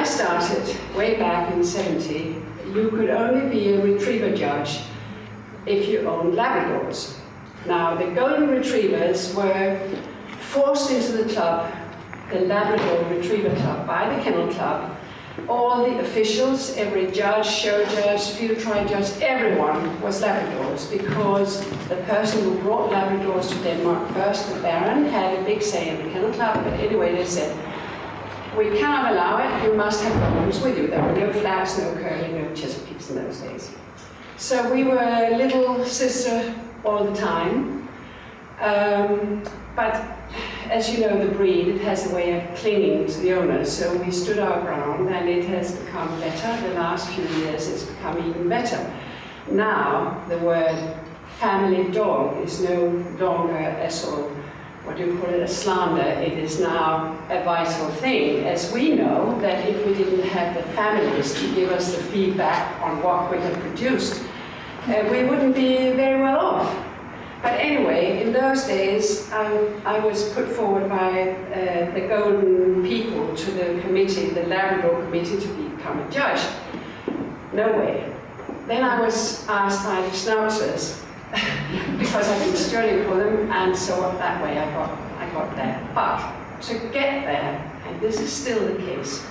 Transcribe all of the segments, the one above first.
I started, way back in '70, you could only be a retriever judge if you owned Labradors. Now, the Golden Retrievers were forced into the club, the Labrador Retriever Club, by the Kennel Club. All the officials, every judge, show judge, field trial judge, everyone was Labradors, because the person who brought Labradors to Denmark first, the Baron, had a big say in the Kennel Club. But anyway, they said, we cannot allow it, you must have Goldens with you. There were no Flags, no Curly, no Chesapeakes in those days. So we were a little sister all the time. But as you know, the breed, it has a way of clinging to the owner, so we stood our ground, and it has become better. The last few years it's become even better. Now, the word family dog is no longer a sort of, what do you call it, a slander. It is now a vital thing, as we know that if we didn't have the families to give us the feedback on what we have produced, we wouldn't be very well off. But anyway, in those days, I was put forward by the Golden people to the committee, the Labrador committee, to become a judge. No way. Then I was asked by the Schnauzers, because I've been studying for them, and so that way I got there. But to get there, and this is still the case,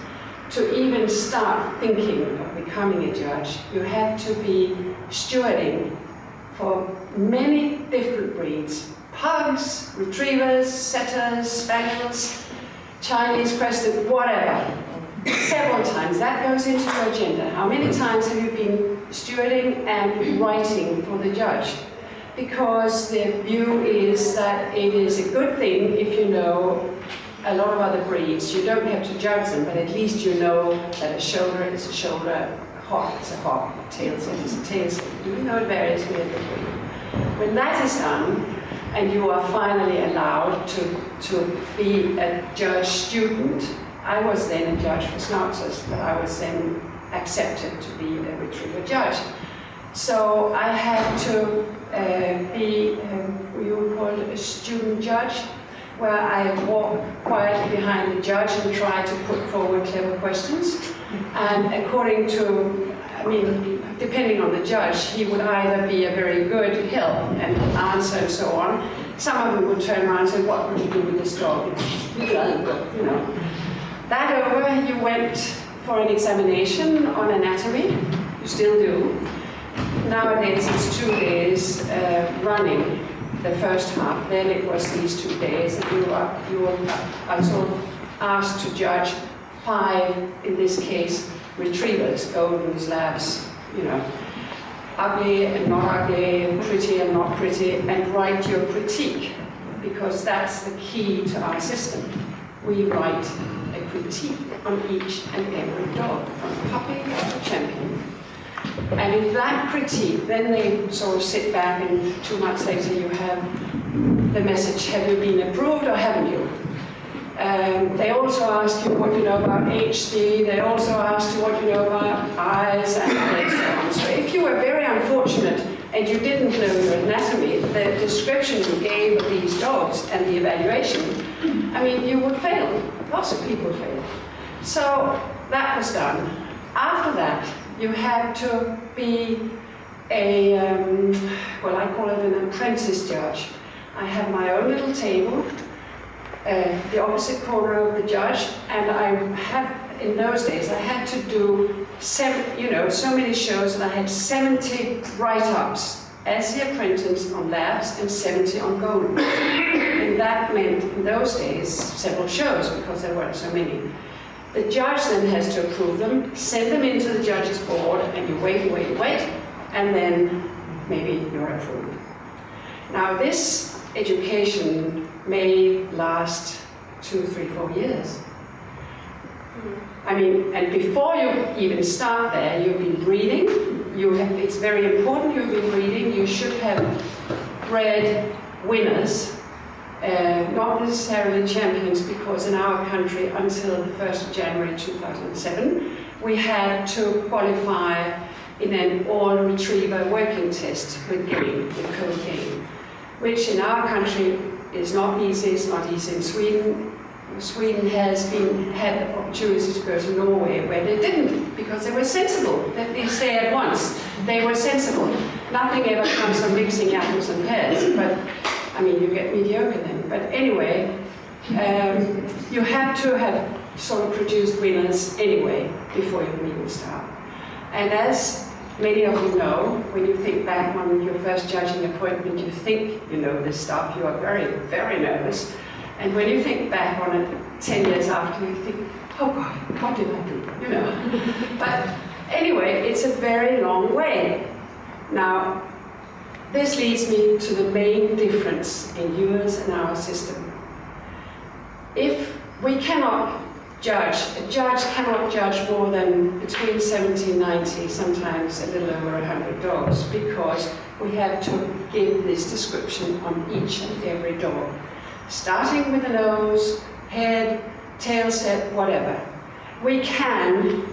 to even start thinking of becoming a judge, you have to be stewarding for many different breeds. Pugs, retrievers, setters, spaniels, Chinese crested, whatever. Several times. That goes into your agenda. How many times have you been stewarding and writing for the judge? Because the view is that it is a good thing if you know a lot of other breeds. You don't have to judge them, but at least you know that a shoulder is a shoulder, a hawk is a hawk, a tailset is a tailset. You know it varies with the breed. When that is done, and you are finally allowed to be a judge student, I was then a judge for Schnauzers, but I was then accepted to be a retriever judge. So I had to be, you would call it a student judge, where I walk quietly behind the judge and try to put forward clever questions. And according to, I mean, depending on the judge, he would either be a very good help and answer and so on. Some of them would turn around and say, what would you do with this dog? You know. That over, you went for an examination on anatomy. You still do. Nowadays it's 2 days running the first half. Then it was these 2 days, and you were sort of asked to judge 5, in this case, retrievers, Goldens, Labs, you know, ugly and not ugly, pretty and not pretty, and write your critique, because that's the key to our system. We write a critique on each and every dog, from puppy to champion. And in that critique, then they sort of sit back, and 2 months later you have the message, have you been approved or haven't you? They also ask you what you know about HD, they also ask you what you know about eyes, and so on. So if you were very unfortunate and you didn't know your anatomy, the description you gave of these dogs and the evaluation, I mean, you would fail. Lots of people fail. So that was done. After that, you had to be a, well, I call it an apprentice judge. I have my own little table, the opposite corner of the judge, and I had, in those days, I had to do so many shows, and I had 70 write-ups as the apprentice on Labs and 70 on Golden. And that meant, in those days, several shows, because there weren't so many. The judge then has to approve them, send them into the judge's board, and you wait, and then maybe you're approved. Now this education may last 2, 3, 4 years. I mean, and before you even start there, you've been reading. It's very important you've been reading. You should have read winners, not necessarily champions, because in our country, until the 1st of January 2007, we had to qualify in an all-retriever working test with game, with code game, which in our country is not easy. It's not easy in Sweden. Sweden has had the opportunity to go to Norway, where they didn't, because they were sensible. At least they at once. They were sensible. Nothing ever comes from mixing apples and pears, but I mean, you get mediocre then. But anyway, you have to have sort of produced winners anyway before you can even start. And as many of you know, when you think back on your first judging appointment, you think you know this stuff. You are very, very nervous. And when you think back on it 10 years after, you think, oh God, what did I do? You know. But anyway, it's a very long way. Now, this leads me to the main difference in yours and our system. If we cannot judge, a judge cannot judge more than between 70 and 90, sometimes a little over 100 dogs, because we have to give this description on each and every dog. Starting with the nose, head, tail set, whatever. We can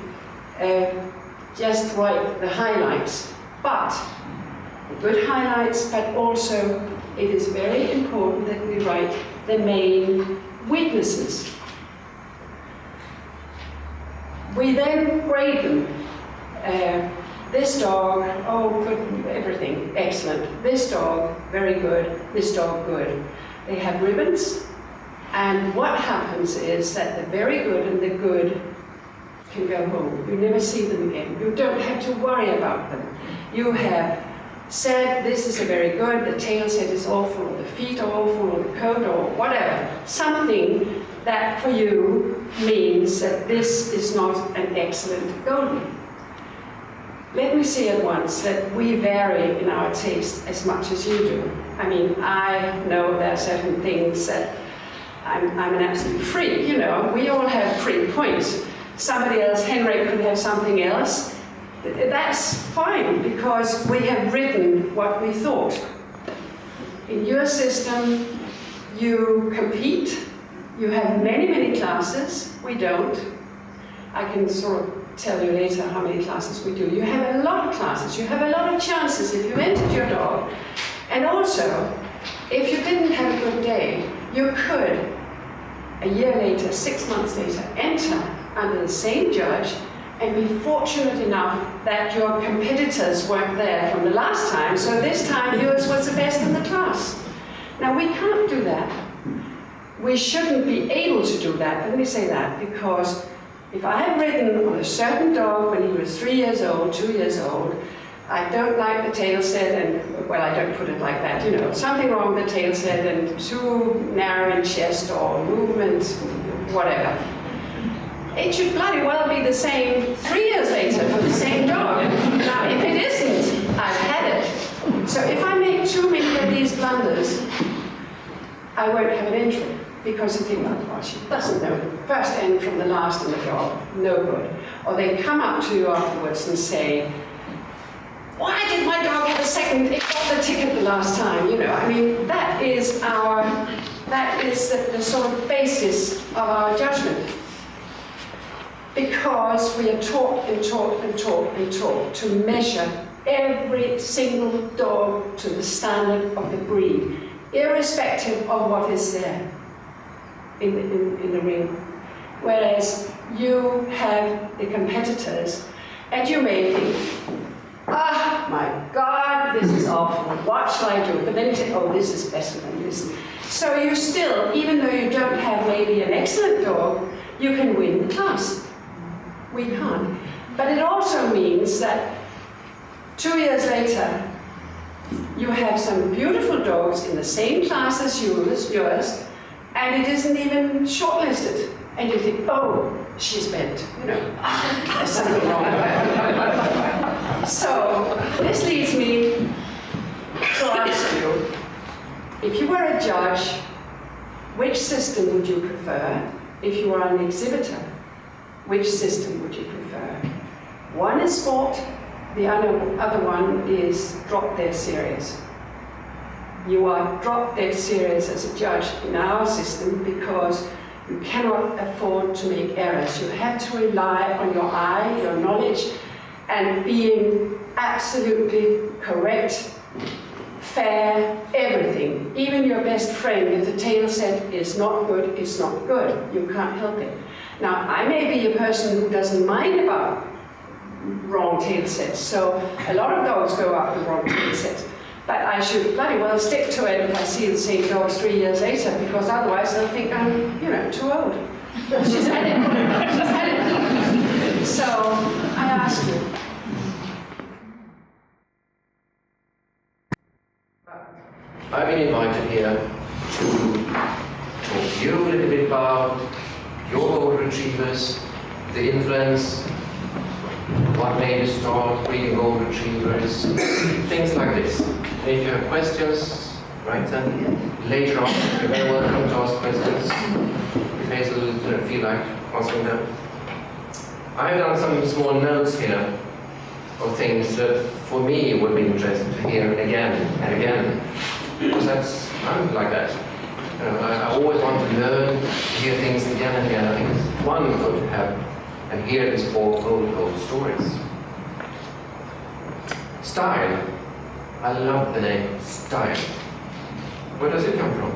just write the highlights, but the good highlights, but also it is very important that we write the main weaknesses. We then grade them. This dog, oh good, everything, excellent. This dog, very good. This dog, good. They have ribbons, and what happens is that the very good and the good can go home. You never see them again. You don't have to worry about them. You have said this is a very good, the tail set is awful, or the feet are awful, or the coat, or whatever. Something that for you means that this is not an excellent Goldie. Let me say at once that we vary in our taste as much as you do. I mean, I know there are certain things that I'm an absolute freak, you know. We all have freak points. Somebody else, Henric, could have something else. That's fine, because we have written what we thought. In your system, you compete. You have many, many classes. We don't. I can sort of tell you later how many classes we do. You have a lot of classes. You have a lot of chances if you entered your dog. And also, if you didn't have a good day, you could, a year later, 6 months later, enter under the same judge and be fortunate enough that your competitors weren't there from the last time, so this time yours was the best in the class. Now, we can't do that. We shouldn't be able to do that. Let me say that, because if I have ridden on a certain dog when he was 3 years old, 2 years old, I don't like the tail set, and, well, I don't put it like that, you know, something wrong with the tail set and too narrow in chest or movement, whatever. It should bloody well be the same 3 years later for the same dog. Now, if it isn't, I've had it. So if I make too many of these blunders, I won't have an entry, because you think, oh, she doesn't know the first end from the last in the dog. No good. Or they come up to you afterwards and say, why did my dog have a second? It got the ticket the last time, you know. I mean, that is the sort of basis of our judgment. Because we are taught and taught and taught and taught to measure every single dog to the standard of the breed, irrespective of what is there in the ring. Whereas you have the competitors, and you may think, ah, my God, this is awful, what shall I do? But then you say, oh, this is better than this. So you still, even though you don't have maybe an excellent dog, you can win the class. We can't. But it also means that 2 years later, you have some beautiful dogs in the same class as yours, and it isn't even shortlisted. And you think, oh, she's bent, you know, there's something wrong with her. So this leads me to ask you, if you were a judge, which system would you prefer? If you were an exhibitor, which system would you prefer? One is sport, the other one is drop-dead serious. You are drop-dead serious as a judge in our system because you cannot afford to make errors. You have to rely on your eye, your knowledge, and being absolutely correct, fair, everything. Even your best friend, if the tail set is not good, it's not good. You can't help it. Now, I may be a person who doesn't mind about wrong tail sets, so a lot of dogs go out with wrong tail sets. But I should bloody well stick to it if I see the same dogs 3 years later, because otherwise they'll think I'm, too old. She's had it. She's had it. So I ask you. I've been invited here to talk to you a little bit about your golden retrievers, the influence, what made you start breeding golden retrievers, things like this. And if you have questions, right, then later on you're very welcome to ask questions. If Hazel doesn't feel like answering them. I've done some small notes here of things that for me would be interesting to hear again and again. Because I'm like that. I always want to learn, to hear things again and again. I think it's wonderful to have and hear these old stories. Style. I love the name Style. Where does it come from?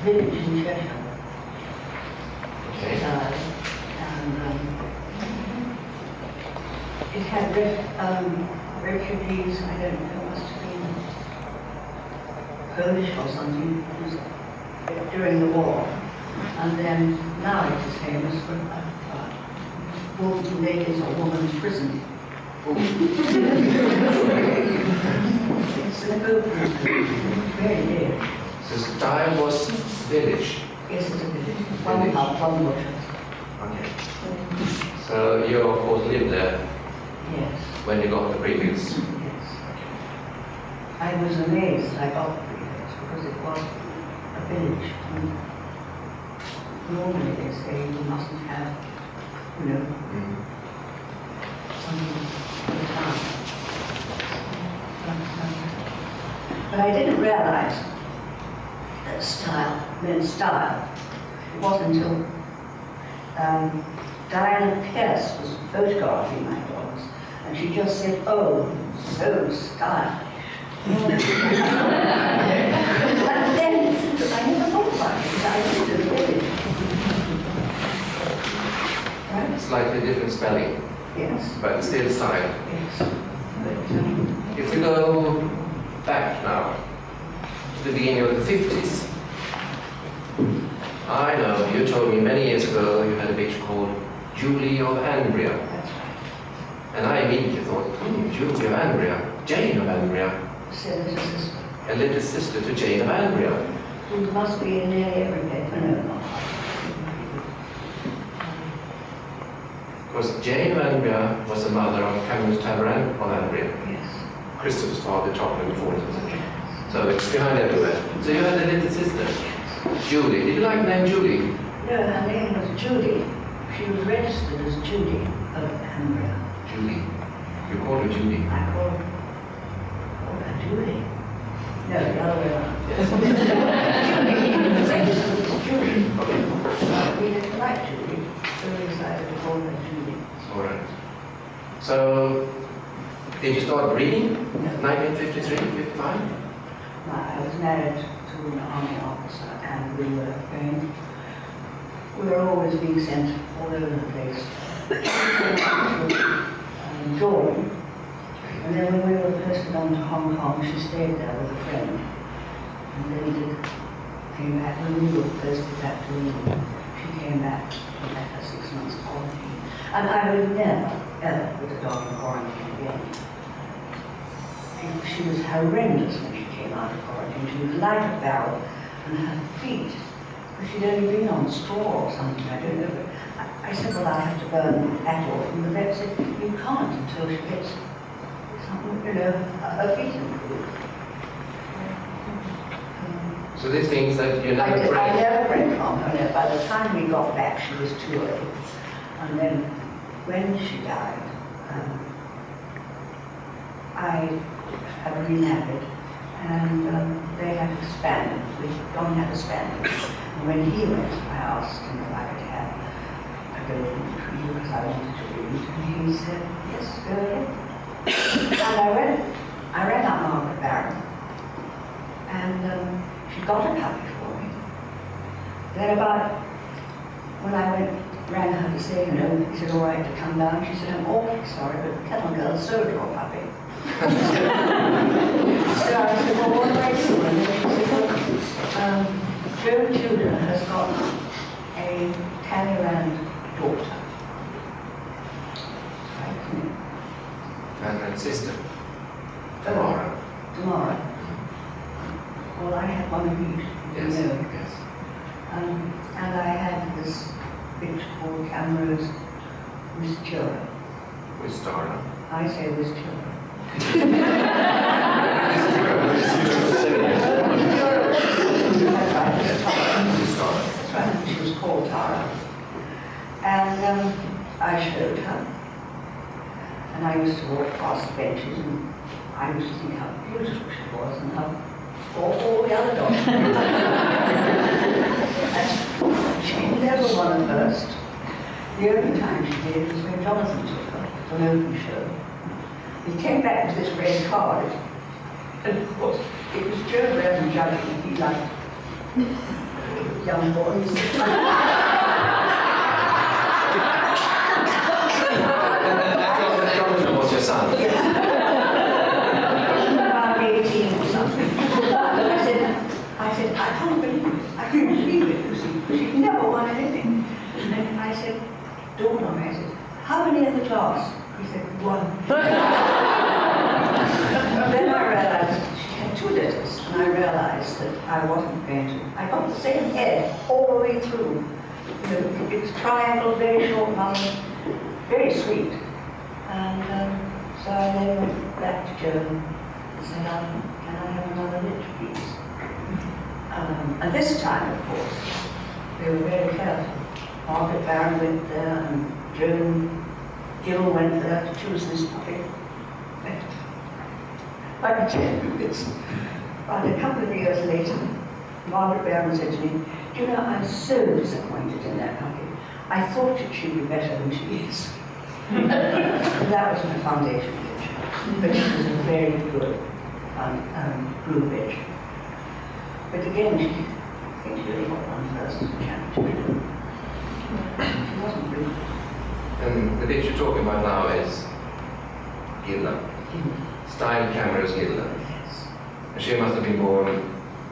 Village in Cheshire. Okay. And it had refugees, I don't know, it must have been Polish or something, during the war. And then now it is famous for ladies or women's prison. It's an open, very near. So Style was village. Yes, it's a village. One pub, one butcher. Okay. So you of course lived there Yes. when you got the prefix. Yes. I was amazed I got the prefix because it was a village. And normally they say you mustn't have, something for the town. But I didn't realize that style meant style. It wasn't until Diana Pierce was photographing my dogs, and she just said, "Oh, so stylish." But then I never thought about it, because I lived in the village. Right? Slightly different spelling, Yes. but still Style. Yes. But, If we go back now to the beginning of the 50s, I know you told me many years ago you had a bitch called Julie of Andria. that's right. And I immediately thought, Julie of Andria, Jane of Andria, So this is a little sister to Jane of Andria. it must be in nearly every paper. No, not. Because Jane of Andria was the mother of Cameron's Tavern of Andria, Yes. Christopher's father, Charles in the 14th century. So it's behind everywhere. So you had a little sister, Julie. Did you like the name Julie? No, her name was Judy. She was registered as Judy of Andria. Julie. You called her Julie. I called her Judy. No, the other way around. Yes. Judy. Registered as Judy. Okay. We didn't like Judy, so we decided to call her Judy. All right. So, did you start breeding? 1953, 55? I was married to an army officer, and we were always being sent all over the place. Jordan. And then when we were posted on to Hong Kong, she stayed there with a friend. And then came back, when we were posted back to England, she came back after 6 months quarantine. And I would never, ever put a dog in quarantine again. She was horrendous when she came out of quarantine. She was like a barrel, and her feet, but she'd only been on straw or something, I don't know. But I said, well, I have to burn that off. And the vet said, you can't until she gets something, her feet improved. So this means that you never I bred. never bred from her. No. By the time we got back, she was too old. And then when she died, I had remarried, and they had a Spaniel. Don had a Spaniel. And when he went, I asked him if I could have a golden retriever because I wanted to read. And he said, yes, go ahead. And I read up Margaret Barron. she got a puppy for me. Then when I rang her to say, is it all right to come down? She said, I'm awfully sorry, but the kennel girl sold your puppy. So I said, well, what do I do? And then she said, well, Joe Tudor has got a Talleyrand daughter. And sister. Tomorrow. Tomorrow. Well, I had one of each. Yes. You know. Yes. And I had this bitch called Cameron's Wistura. Wistura. I say Wistura. That's right. She was called Tara. And I showed her. And I used to walk past the benches and I used to think how beautiful she was and how all the other dogs. And she never won a first. The only time she did was when Jonathan took her to an open show. He came back with this red card. And of course, it was Joe Reverend judging. He liked young boys. Jonathan was your son. About 18 or something. I said, I can't believe it. I can't believe it, Lucy. She never won anything. And then I said, dawned on me, I said, how many in the class? He said, 1. Then I realized she had 2 letters, and I realized that I wasn't going to. I got the same head all the way through. It was triangle, very short mouth, very sweet. And so I then went back to Joe and said, can I have another lich, please? And this time, of course, they were very careful. Margaret Barron went there, and Joan Gill went there to choose this puppy. I can tell you this. But a couple of years later, Margaret Barron said to me, do you know, I'm so disappointed in that puppy. I thought that she'd be better than she is. That was my foundation bitch. But she was a very good blue bitch. But again, I think she really got one first championship. She wasn't blue. And the bitch you're talking about now is Gilda. Stein Cameron's Gilda. Yes. And she must have been born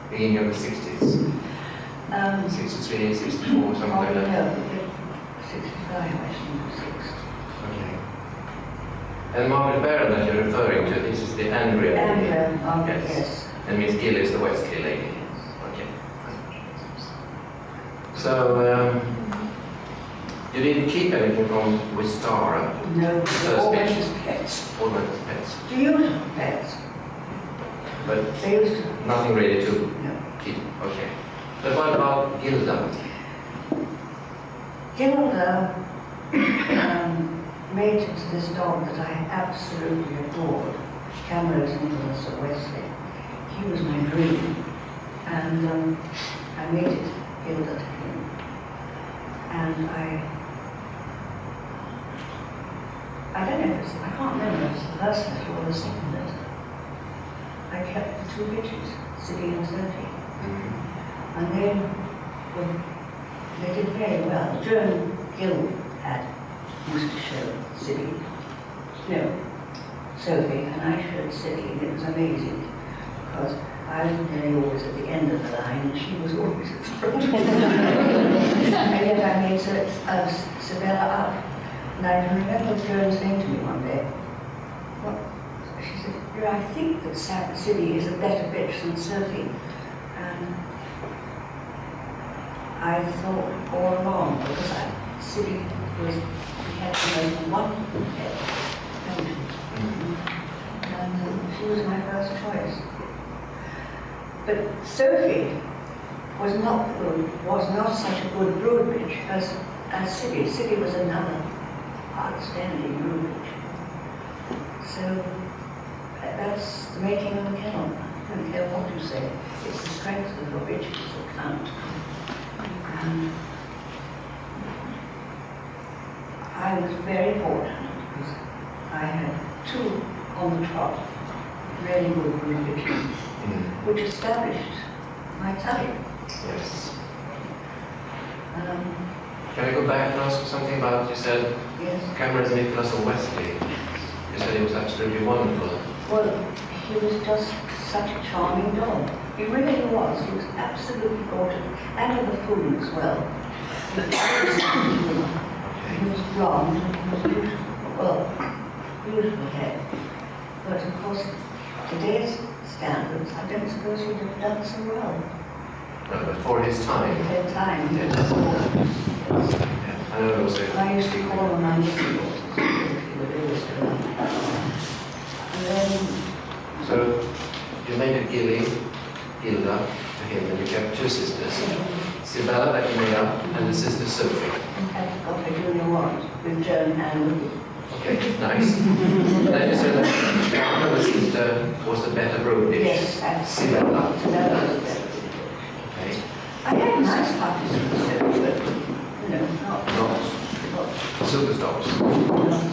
beginning of the 60s. 63, 64, something like that. No, 65, I think, 6. Okay. And Margaret Barron that you're referring to, this is the Andrea lady. Margaret, yes. And Miss Gill is the Westley lady. Okay. So, you didn't keep anything from Wistara? No, First always bitch. as pets. Always pets. Beautiful pets. But They used to. nothing really to No. keep. Okay. But what about Gilda? Gilda made it to this dog that I absolutely adored, Cameron's Nicholas at Wesley. He was my dream, and I made it Gilda to him. And I don't know if it's, I can't remember if it's the first letter or the second letter. I kept the 2 bitches, Siddy and Sophie. And then, well, they did very well. Joan Gill used to show Siddy, Sophie, and I showed Siddy, and it was amazing, because I was nearly always at the end of the line, and she was always at the front. And yet I made Sabella up. And I can remember Joan saying to me one day, she said, I think that Siddy is a better bitch than Sophie. And I thought all along, because Siddy we had to make one head, and she was my first choice. But Sophie was not such a good brood bitch as Siddy. Siddy was another outstanding brood bitch. So that's the making of a kennel. I don't care what you say. It's the strength of your bitches that count. I was very fortunate because I had 2 on the trot, really good brood bitches, which established my type. Yes. Um, Can I go back and ask something about, you said, yes. Cameron's Nicholas or Wesley? You said he was absolutely wonderful. Well, he was just such a charming dog. He really was. He was absolutely gorgeous. And a buffoon as well. He was blonde, he was beautiful. Well, beautiful head. But of course, today's standards, I don't suppose he'd have done so well. No, but for his time. At that time, Yes. yes. I know also. I used to call him my little horses. He would always do that. And then, So you made a Gilda to him, and you kept two sisters, Sibella that you made up, and the sister Sophie. I've got a junior one with Joan and Louis. Okay, nice. Then you said that the other sister was the better brodish. Yes, absolutely. Sibella. So that was better. Okay. I had nice puppies with Sophie, but, you know, not Superstars. not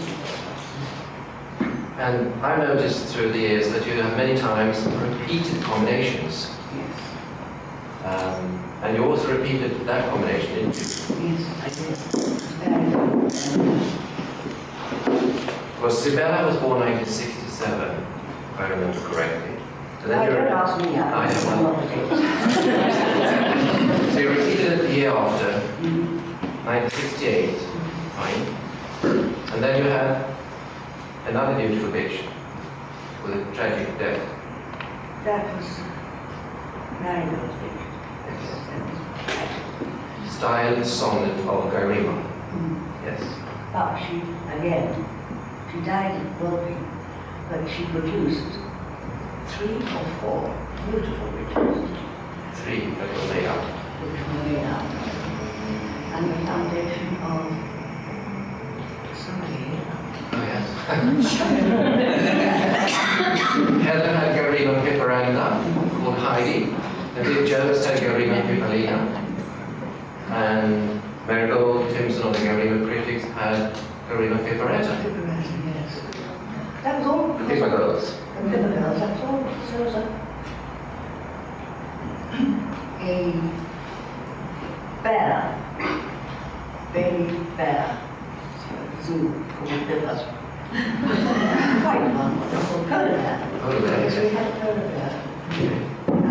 And I've noticed through the years that you have many times repeated combinations. yes. And you also repeated that combination, didn't you? Yes, I did. Very good. Well, Sibella was born 1967, if I remember correctly. So then Don't ask me, I I'm know. not a So you repeated it the year after, 1968, fine. And then you had another beautiful bitch with a tragic death. That was Marianne's bitch. Style sonnet of Garima. Yes. But she, again, she died at Wilby, but she produced 3 or 4 beautiful bitches, Three that were made up. which were made up. And the foundation of somebody here. Oh, yes. Helen had Garima Piperanda, called Heidi. And Dick Jones had Garima Pipalina. And Marigold Timson on the Garima prefix had Garima Piperetta. Yes. That was all. The Pippa girls. The Pippa girls, that's all. So it was a bear, baby bear, zoo called Pippa. Quite wonderful. Polar bear. Polar bear, Yes, we yes. had a polar bear.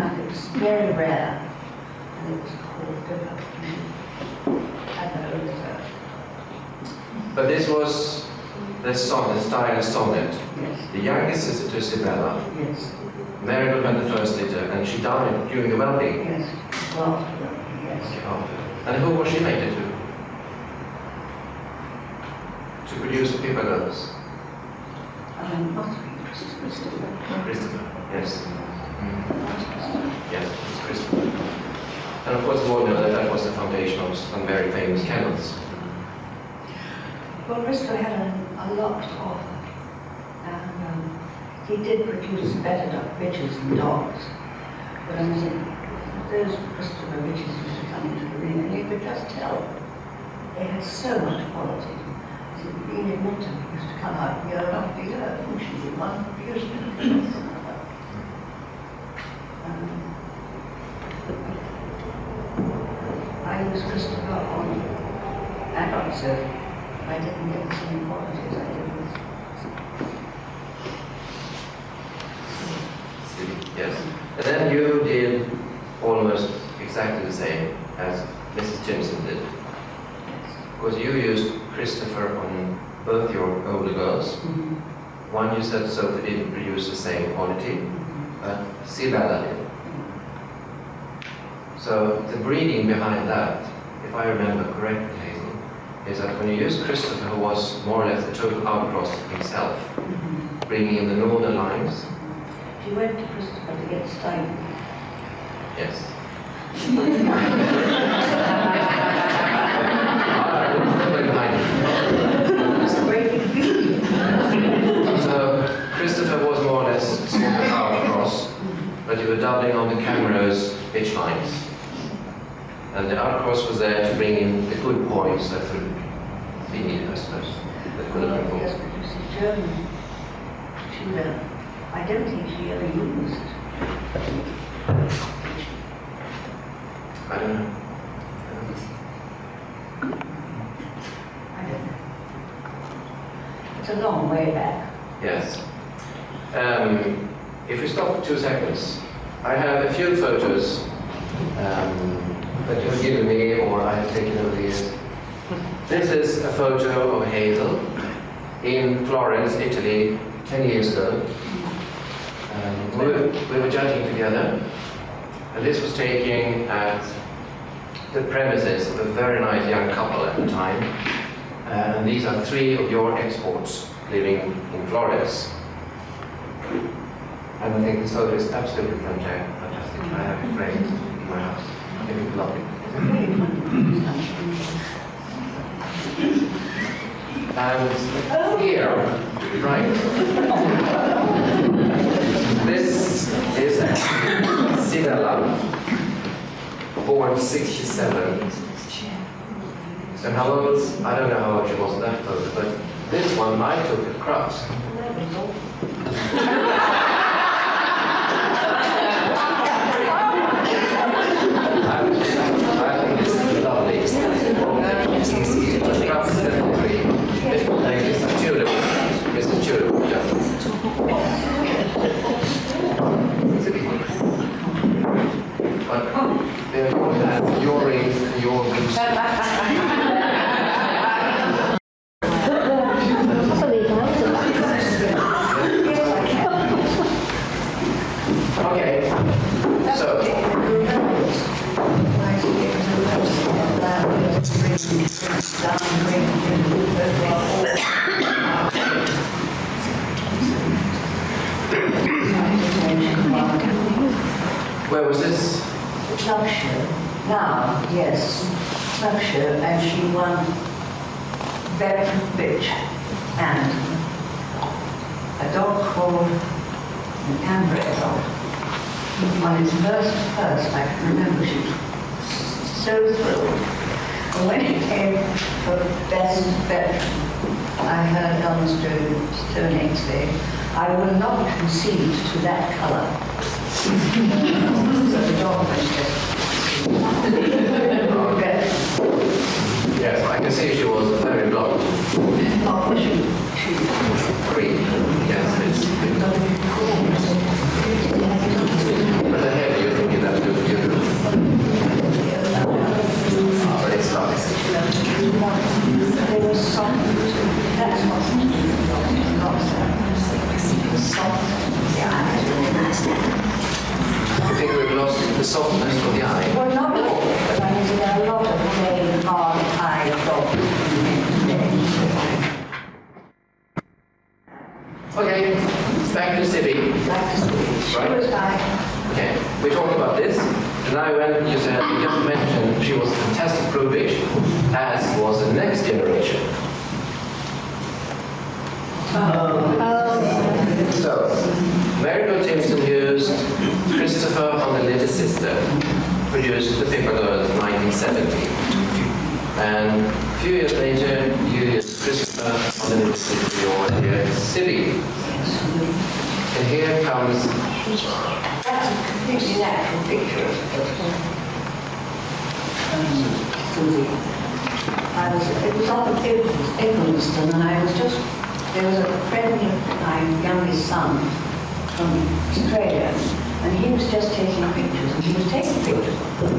And it was very rare. And it was called Pippa. And that was But this was the sonnet, the style sonnet. yes, The youngest sister to Sibella, yes, Marigold had the first litter, and she died during the whelping. yes. Well, yes. And who was she mated to? To produce the Pippa girls? Must be Christopher. Christopher, yes. Yes, it's Christopher. And of course, we all know that that was the foundation of some very famous kennels. Well, Christopher had a lot to offer. And he did produce better bitches than dogs. But I mean, those Christopher bitches used to come into the ring, and you could just tell they had so much quality. Being in Midland used to come out year after year, and she did one beautiful. I used Christopher on adult surf. I didn't get the same qualities I did with. Yes. And then you did almost exactly the same as Mrs. Timson did. Because you used Christopher on both your older girls. One you said Sophie didn't produce the same quality, but Sibella did. So the breeding behind that, if I remember correctly, Hazel, is that when you used Christopher, who was more or less the total outcross himself, bringing in the northern lines. She went to Christopher to get stung. Yes. It's a great confusion. So Christopher was more or less sort of outcross, but you were doubling on the Camrose pitch lines. And the outcross was there to bring in the good points that would be needed, I suppose, that could have been Yes, for. but you see, Joan, I don't think she ever used. I don't know. I don't know. It's a long way back. Yes. If we stop 2 seconds, I have a few photos that you have given me or I have taken over the years. This is a photo of Hazel in Florence, Italy, 10 years ago. We were judging together, and this was taken at the premises of a very nice young couple at the time. And these are 3 of your exports living in Florence. And I think this photo is absolutely fantastic. I have it framed in my house. I think it's lovely. And here, right, this is Cinella, born 67. And how old, I don't know how old she was in that photo, but this one I took at Crufts. I think this is lovely. Crufts 73. Mr. Tudor. Mr. Tudor. Yeah. But there you have your rings and your boots. Okay, so where was this? Fryckstrand. Now, yes, Fryckstrand, and she won very rich. And a dog called Henric on his first, I can remember she was so thrilled. And when it came for best veteran, I heard Elmer Stone's say, I will not concede to that colour. So the dog went there. Yes, I can see she was very blonde. Oh, she Green. Yes, it's but the hair, you're thinking that's good for you. Oh, but it's lovely. They were soft. That's what soft. Yeah, You think we've lost the softness of the eye? well, not all, but I mean, there are a lot of plain, hard-eyed dogs. Okay, back to Sibby. She was like, Okay, we talked about this, and I went, you said, you just mentioned she was a fantastic provage, as was the next generation. So, Mary Simpson used Christopher on the Little Sister, produced The Paper Girls in 1970. And a few years later, you used Christopher on the Little Sister, your dear Sibby. And here comes that's a completely natural picture of Susie. It was on Eggleston, and I was just, there was a friend of my youngest son from Australia, and he was just taking pictures, and he was taking pictures of them,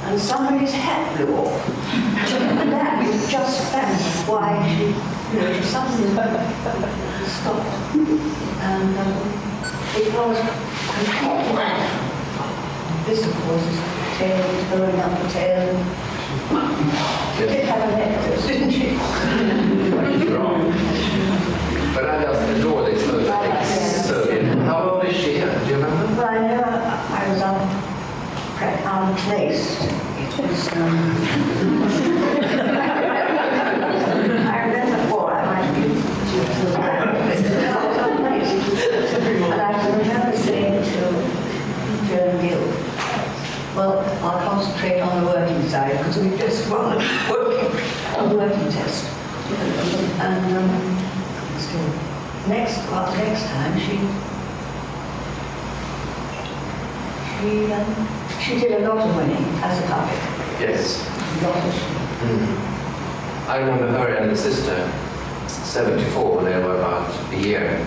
and somebody's hat blew off. And that was just why she, something stopped. And it was completely natural. This, of course, is the tail, going up the tail. She did have a necklace, didn't she? But I just adore this photo. So, how old is she? Do you remember? Well, I know I was unplaced. It was, I remember I might be and I can remember saying to Joan Gill, well, I'll concentrate on the working side because we just won a working test. And still, next time she She did a lot of winning as a puppet. Yes. A lot of. I remember her and the sister, 74, when they were about a year.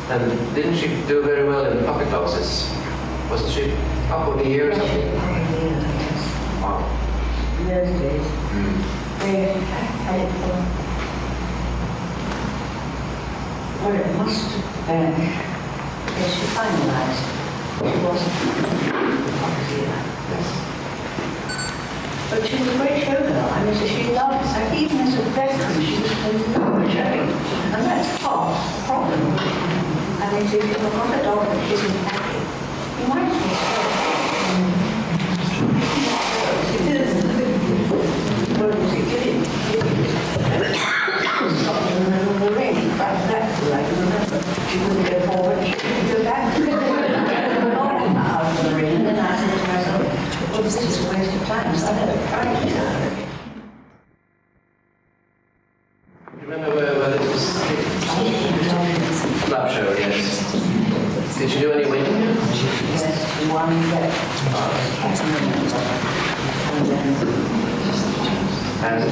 And didn't she do very well in the puppet classes? Wasn't she up on the year or something? Yes. Wow. In those days, they had it for. Well, it must have been. Yes, she finalised. She wasn't obviously that. But she was a great showgirl. I mean, so she loved it. Even as a veteran, she was showing. And that's half the problem. I mean, if you've got a dog that isn't happy, you might as well what was he doing? Stopped in the middle of the ring. That's what I can remember. She wouldn't go forward, she wouldn't go back. Out of the ring, and then I said to myself, well, this is a waste of time, so I never tried to tell her again. Remember where this was? Club show, yes. Did you do any winning? Yes, one bet. I can remember. And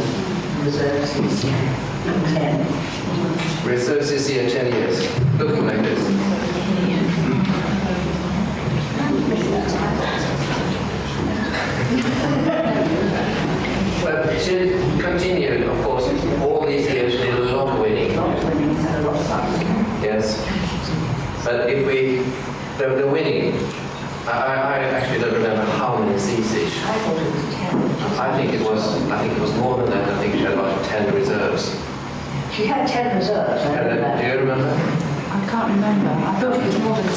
Reserve CC, 10. Reserve CC at 10 years. Looking like this. But she continued, of course, all these years, she did a lot of winning. Had a lot of fun. Yes. But if we, the winning, I actually don't remember how many CCs. I thought it was 10. I think it was more than that. I think she had about 10 reserves. She had 10 reserves. I remember. Do you remember? I can't remember. I thought it was more than 10.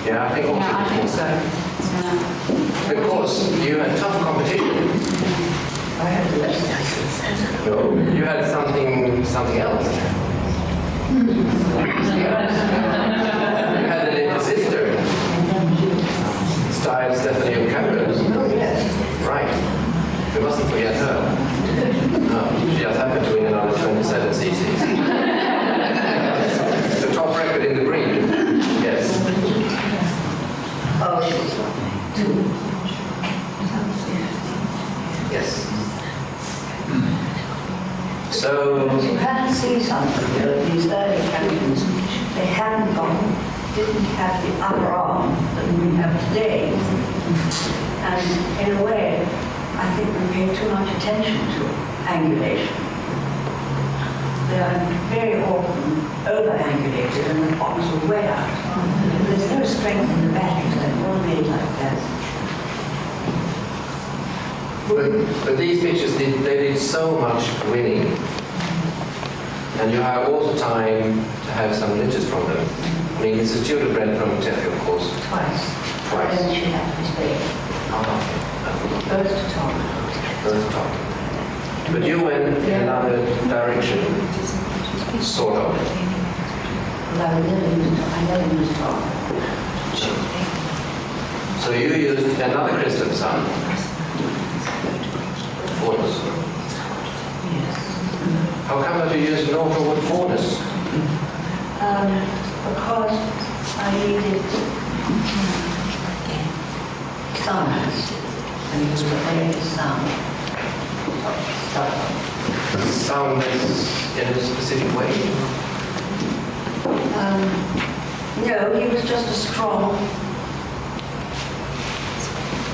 Yeah, I think also. Yeah, I think so. Yeah. Because you had tough competition. I had the lessons. No, you had something else. You had a little sister, styled Stephanie O'Connor. Oh, yes. Right. We mustn't forget her. No, she just happened to win another 27 cc's. The top record in the breed. Yes. Oh, she was lovely. Yes. So, You can see something, you know, these early champions, they didn't have the upper arm that we have today. And in a way, I think we pay too much attention to angulation. They are very often over-angulated and the box are way out. There's no strength in the back, they're all made like that. but these pictures, they did so much winning. And you have also time to have some litters from them. I mean, it's a tudor bred from Teffy, of course. Twice. Twice. And then she had to be spayed. Both to Tom. First time. But you went in another direction, sort of. Well, I never used Tom. So you used another Christopher son. Faunus. Yes. How come that you used Northwood Faunus? Because I needed soundness, and it was a very sound. Soundness in a specific way? No, he was just a strong,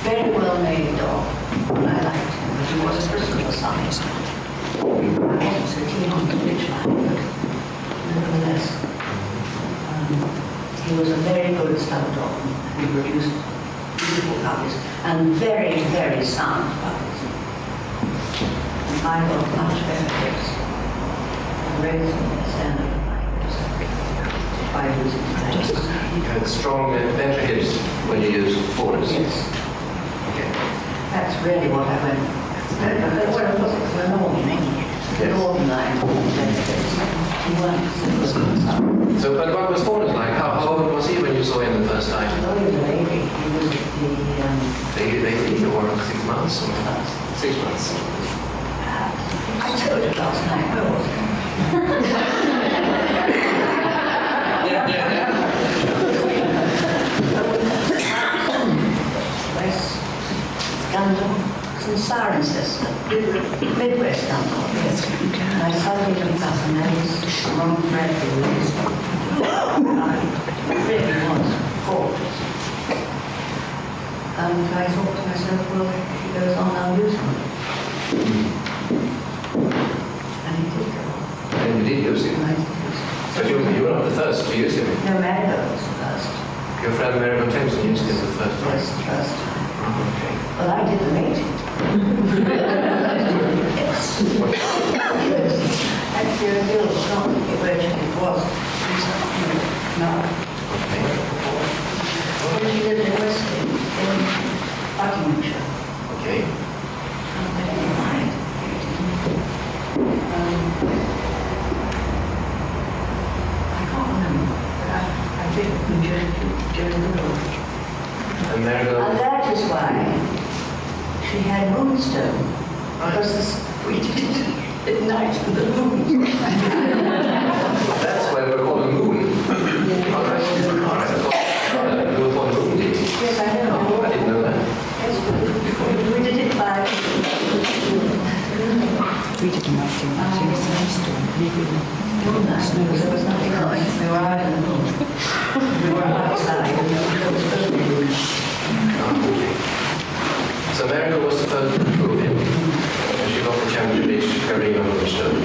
very well-made dog. I liked him, but he was a Christopher son. I wasn't so keen on the Ridgeline, but nevertheless, he was a very good stud dog. He produced beautiful puppies and very, very sound puppies. And I got much better tips. And raised the standard of life by using that. You had strong, better hips when you used Faunus? Yes. Okay. That's really what I went. What was it? The Northern English. The Northern line. He weren't. So, but what was Faunus like? How old was he when you saw him the first time? Oh, he was a lady. He was They or 6 months? Or 6 months. I told you last night, where was it? from Cirencester, Midwest Dunlop, yes. And I suddenly looked up and there was Ron Bradley with his it really was gorgeous. And I thought to myself, well, if he goes on, I'll use him. And he did go on. And you did use him? And I did use him. But you were not the first to use him. No, Marianne was the first. Your friend Marianne used him the first time. Yes, the first time. Okay. Well, I did the mating. Yes. Actually, I feel it's not where it was. No. When she lived in Western, in Buckinghamshire. Okay. I don't know why. I can't remember, but I think during the war. And Marianne. And that is why she had moonstone, because we did it at night with the moon. That's why we're called a moon. All right. You were called a moon, did you? Yes, I know. I didn't know that. Yes, we did it by... We didn't have to. Moonlight, because there was nothing else. We were out in the moon. We were outside, and there was moon. So Marianne was the first to prove him. And she got the championship carrying on the stone.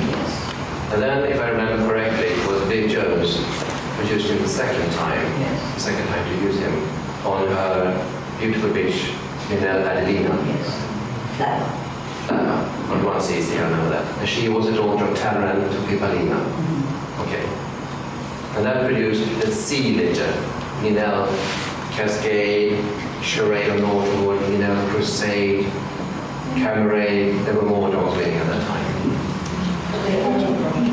And then, if I remember correctly, it was Big Jones who used him the second time. Yes. The second time to use him on her beautiful beach, Minel Adelina. Yes. Flower. On one sees here, I know that. And she was a daughter of Talaran to Pipalina. Okay. And that produced the sea litter, Minel Cascade, Charade of Northwood, Minel Crusade, Cameray. There were more dogs waiting at that time. But they all brought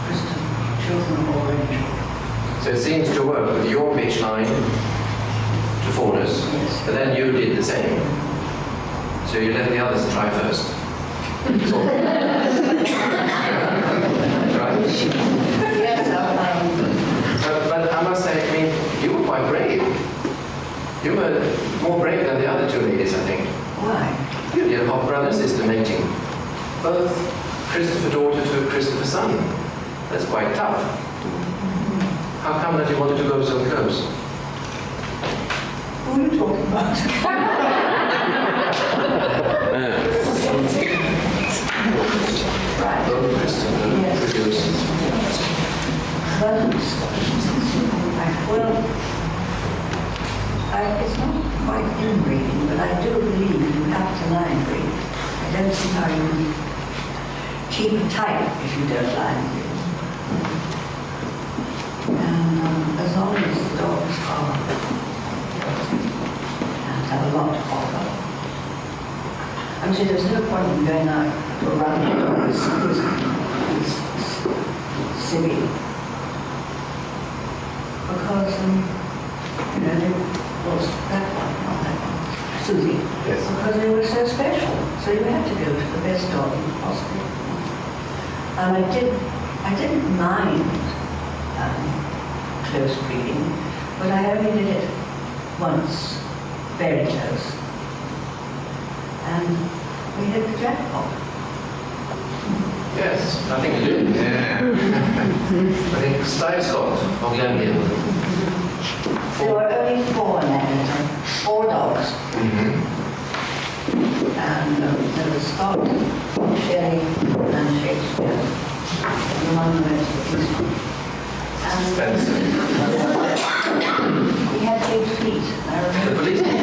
Christian children of all ages. So it seems to work with your bitch line to fawners, Yes. but then you did the same. So you let the others try first. So, right? Yes, But I must say, I mean, you were quite brave. You were more brave than the other two ladies, I think. why? You did half-brother sister mating. Both Christopher daughter to Christopher son. That's quite tough. How come that you wanted to go so close? Who are you talking about? Right. Both Christopher Yes. produced. Well, it's not quite inbreeding, but I do believe you have to line breed. I don't see how you keep it tight if you don't line breed. And as long as the dogs are and have a lot to offer. I mean, there's no point in going out to a run who's silly. Because, they was that one, not that one, Susie. Yes. Because they were so special. So you had to go to the best dog you possibly could. And I didn't mind close breeding, but I only did it once, very close. And we hit the jackpot. Yes, I think you did. Yeah. I think Stuyvesant or Glenville. There were only 4 in that litter, 4 dogs. And there was Scott, Shelley, and Shakespeare. And the one who was the policeman. And Spencer. he had 8 feet, I The remember. policeman.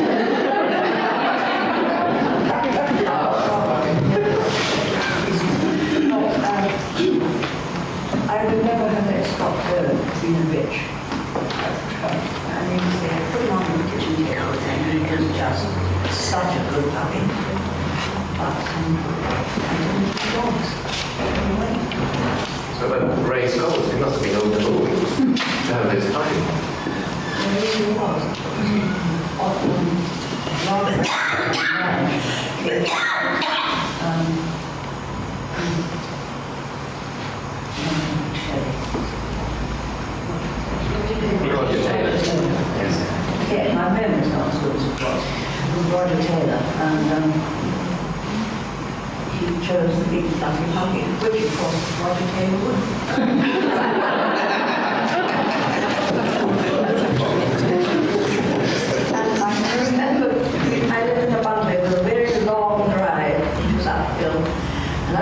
I would never have let Scott go being a bitch. I mean, they put him on the kitchen table and he was just such a good puppy. But I didn't do dogs. Anyway. So, but Ray Scholes, he must have been over the moon to have this time. There really was. Often, rather Roger Taylor. Yes. yeah, my memory's not as good as it was. was Roger Taylor, and he chose the big fluffy puppy, which of course Roger Taylor would. And I remember I lived in a bungalow with a very long drive. It was uphill, and I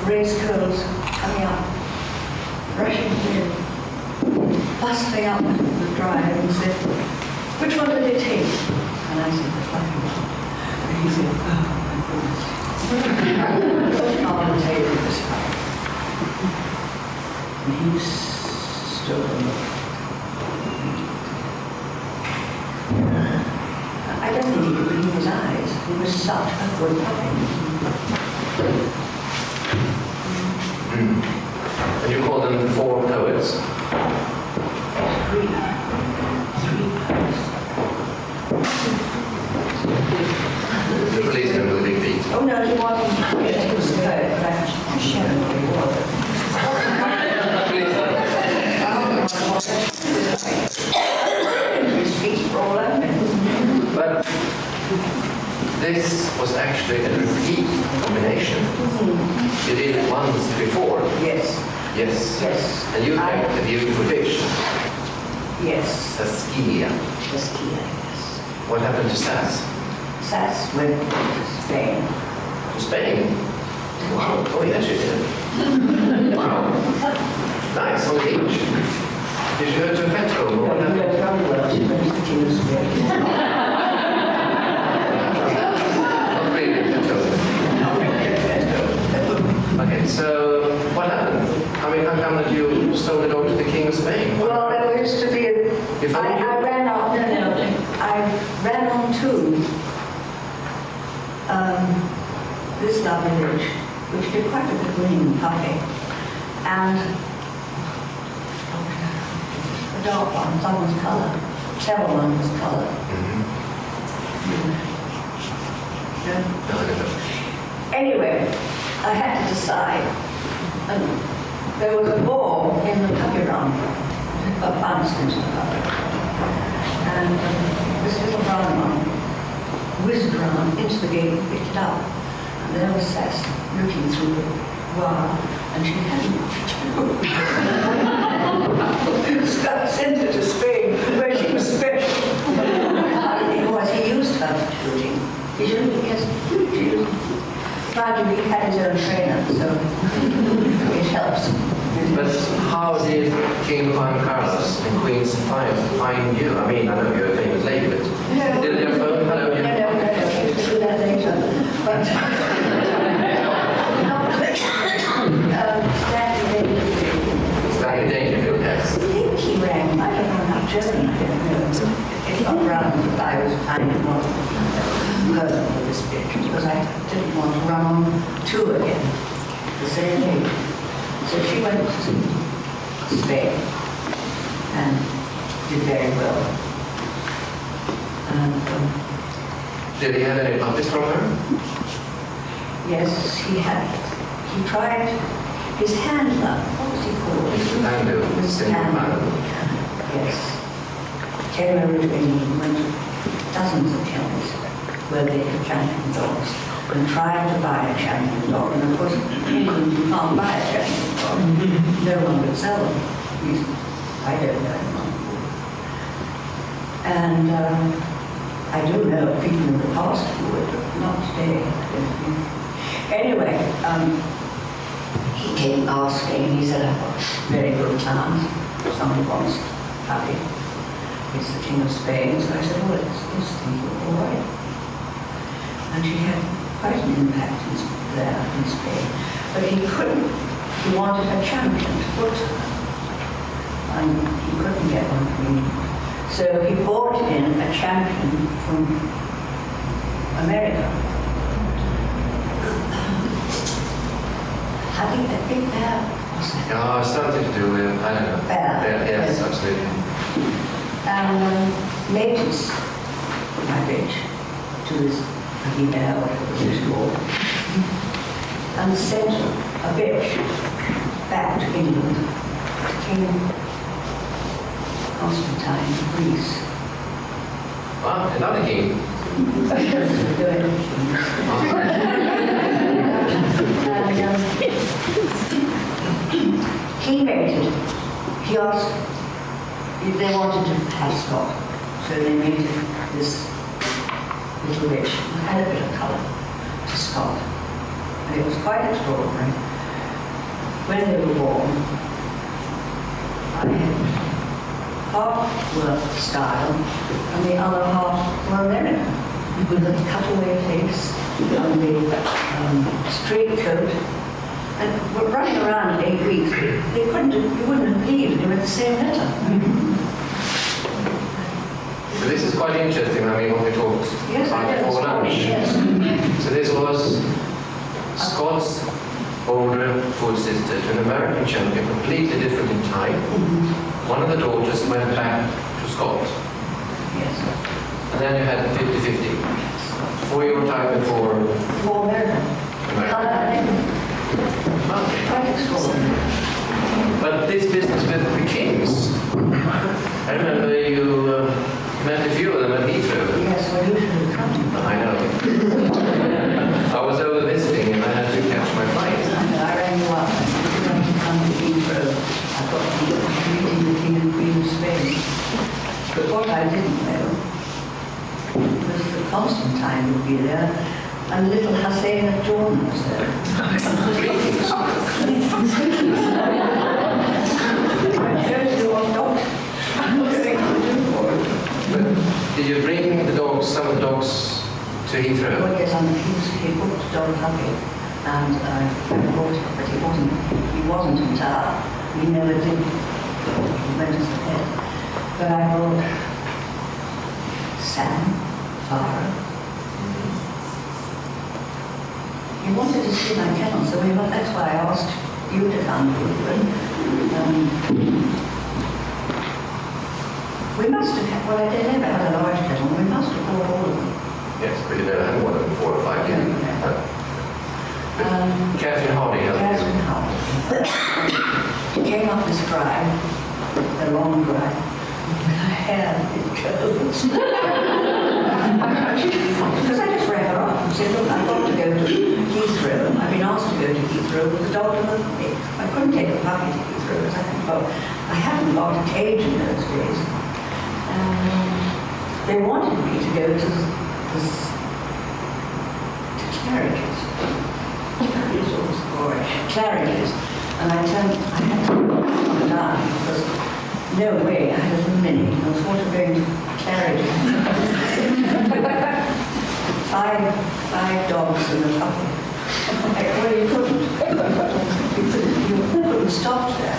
race curls coming up, rushing in, bustling up the drive and said, "Which one did they take?" And I said, "The fluffy one." And he said, "Oh my goodness." On the table this time. And he stood and looked. I don't think he could believe his eyes. He was such a good puppy. And you call them 4 poets? Three poets. The policeman with the big feet. Oh no, he wasn't. Yes, he was a poet, but I'm sure what he was. His feet were all over. But this was actually a repeat combination. You did it once before. Yes. Yes. Yes. And you had a beautiful dish. Yes. Saskia. Yes, yes. What happened to Sas? Sass went to Spain. To Spain? Wow. Oh yes, you did. Wow. Nice, on the beach. Did you go to Petro? Or what happened? She went to Spain. Not really, Petro. Okay, so what happened? I mean, how come that you sold it over to the King of Spain? Well, there used to be You found I ran on, no, I ran on to this lovely village, which did quite a good winning puppy, and a dark one, someone's colour, several one's colour. No, I don't know. Anyway, I had to decide. And there was a ball in the puppy run, a bounced into the puppy. And this little brown one whizzed around into the gate and picked it up. And there was Sass looking through the wire, and she hadn't much to do. So I sent her to Spain, where she was special. It was, he used her for shooting. He shouldn't because she used Roger, he had his own trainer, so it helps. But how did King Juan Carlos and Queen Sophia find you? I mean, I know you're a famous lady, but did they phone? Hello, you? No, he used to do that later. But Stanley Dangerfield, yes. I think he rang. I don't know how German I don't know. It got round that I was kind of more hurt with this bitch because I didn't want to run on two again the same age. So she went to Spain and did very well. And Did he have any puppies from her? yes, he had. He tried his handler. What was he called? Pandu, Mr. Simple Handler. Pandu. Yes. Came over to England, went to dozens of kennels where they had champion dogs and tried to buy a champion dog. And of course, in England you can't buy a champion dog. No one would sell them. At least I don't know anyone. And I do know people in the past who would, but not today. Anyway, he came asking, he said, "I've got very good plans. Somebody wants a puppy. It's the King of Spain." So I said, "Well, it's thinking all right." And she had quite an impact there in Spain. But he couldn't. He wanted a champion to put her. And he couldn't get one from England. So he bought in a champion from America. Having a big bear. Yeah, something to do with, I don't know. Bear. Yes, absolutely. And natives, my bitch, to this lucky bear, whatever it was called, and sent a bitch back to England, to King Constantine of Greece. Ah, another king. He mated. He asked if they wanted to have Scott, so they mated this little witch who had a bit of colour to Scott, and it was quite extraordinary. When they were born, I had half were style and the other half were American, with a cutaway face and the straight coat. And were running around 8 weeks. They couldn't, you wouldn't have believed they were the same litter. So this is quite interesting, I mean, when we talked Yes, I know, before lunch. yes. So this was Scott's older foot sister to an American champion, completely different in type. One of the daughters went back to Scott. Yes. And then you had 50-50. For your type and for For American. American. Quite extraordinary. But this business with the kings, I remember you met a few of them at Heathrow. Yes, well, you should have come. I know. I was over visiting and I had to catch my flight. I rang you up. You want to come to Heathrow. I've got to be meeting the King and Queen of Spain. But what I didn't know was that Constantine would be there. And little Hazel of Jordan was there. I chose you on dogs. Did you bring the dogs, some of the dogs, to Heathrow? Well, yes, he booked a dog puppy, and I bought it, but he wasn't in town. He never did. He went as a pet. But I brought Sam, Farah. He wanted to see my kennel, so that's why I asked you to come with. We must have had, well, I never had a large kennel, we must have bought all of them. Yes, but you never had more than 4 or 5 kids. Catherine Hardy helped you. Catherine Hardy. She came up this drive, a long drive. Her hair, it goes. Because I just rang her up and said, look, I've got to go to Heathrow. I've been asked to go to Heathrow with the dog and the puppy. I couldn't take the puppy to Heathrow because I hadn't got a cage in those days. They wanted me to go to carriages. Carriages. And I had to come down because no way, I had a little mini. I was sort of going to carriages. five dogs and a puppy. Well, you couldn't. You couldn't stop there.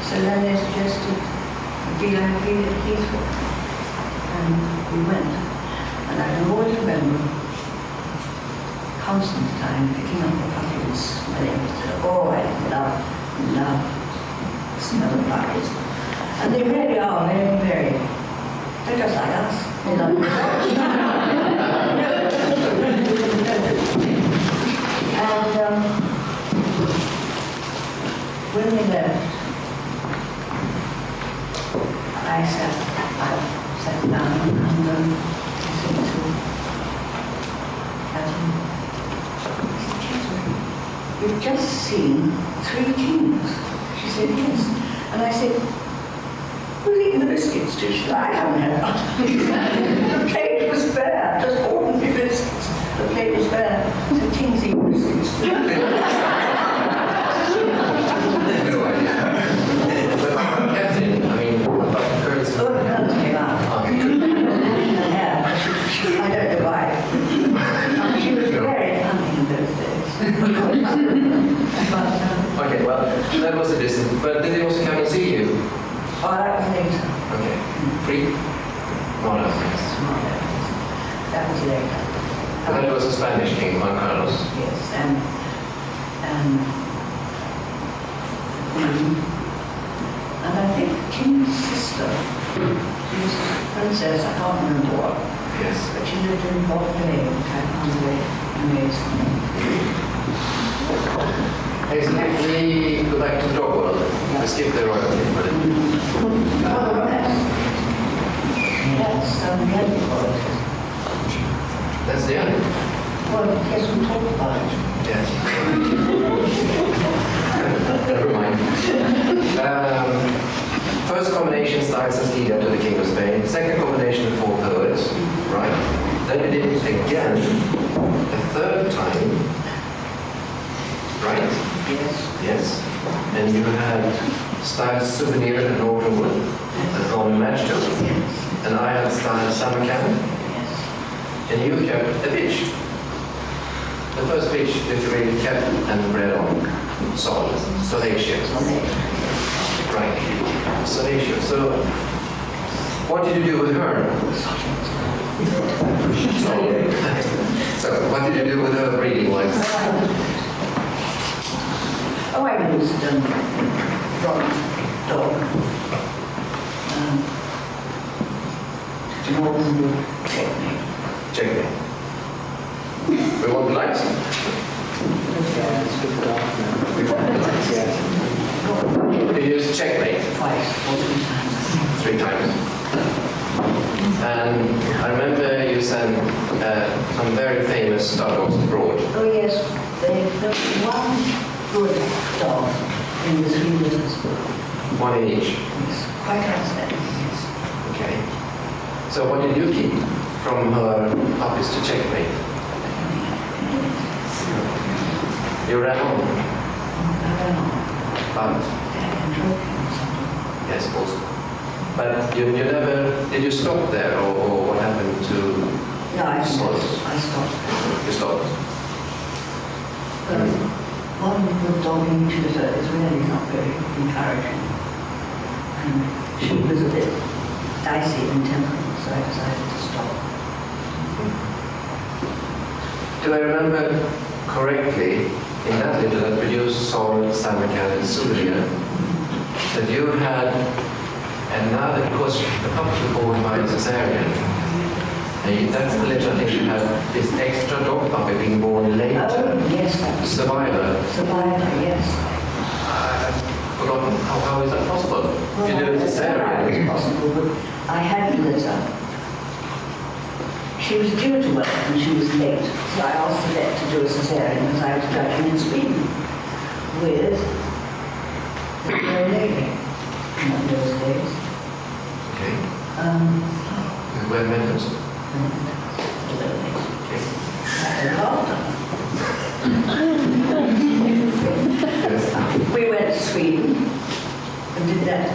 So then they suggested be like at Heathrow. And we went. And I can always remember Constantine picking up the puppy and smelling it. Oh, I love the smell of puppies. And they really are very, very, they're just like us. They love And when we left, I sat down and I said to Catherine, you've just seen 3 kings. She said, yes. And I said, who's eating the biscuits? Did she? I haven't had one. The plate was bare, just ordinary biscuits. The plate was bare. I said, kings eat biscuits. No idea. But Catherine, I mean, about the curds. Oh, the curds came out. Yeah, I don't know why. She was very funny in those days. But, Okay, well, that was a distance. But did they also come and see you? oh, that was later. Okay. Free? More or less. That was later. And then it was a Spanish king, Juan Carlos. Yes, and I think the king's sister, she was a princess, I can't remember what, Yes. but she lived in Portland, amazing. Hazel, we go back to the dog world. We skip the royalty for a little. Oh, yes. Yes, really good. yes, we talked about it. Yes. Never mind. First combination starts as leader to the King of Spain. Second combination, the four poets. Right. Then you did it again a third time. Right? Yes. Yes. And you had styled souvenir and Northern Wood that Ron matched to. And I had styled Samarkand. Yes. And you kept a pitch. The first pitch that you really kept and read on. Solation. Right. Solation. So, what did you do with her? So, what did you do with her reading-wise? Oh, I used front dog. Northern Wood technique. Checkmate. We want the lights? You used checkmate Twice or 3 times. 3 times. And I remember you sent some very famous star dogs abroad. Oh yes, there was one good dog in the 3 business book. One in each. It's quite outstanding, yes. Okay. So what did you keep from her puppies to checkmate? You ran on. I don't know. But yes, also. But you never, did you stop there or what happened to? No, I stopped. You stopped. One good dog in tutor is really not very encouraging. And she was a bit dicey in temperament, so I decided to stop. Do I remember correctly, in that litter that produced Sol, Samarkand, and Souvenir, that you had another, because the pups were born by cesarean, and that's the litter I think you had this extra dog puppy being born later. Oh, yes, that was Survivor. Survivor, yes. I've forgotten, how is that possible? If you do a cesarean. It's possible, but I had the litter. She was due to work and she was late, so I asked the vet to do a cesarean as I was judging in Sweden with the poor lady in those days. Okay. Where Midland? Okay. We went to Sweden and did that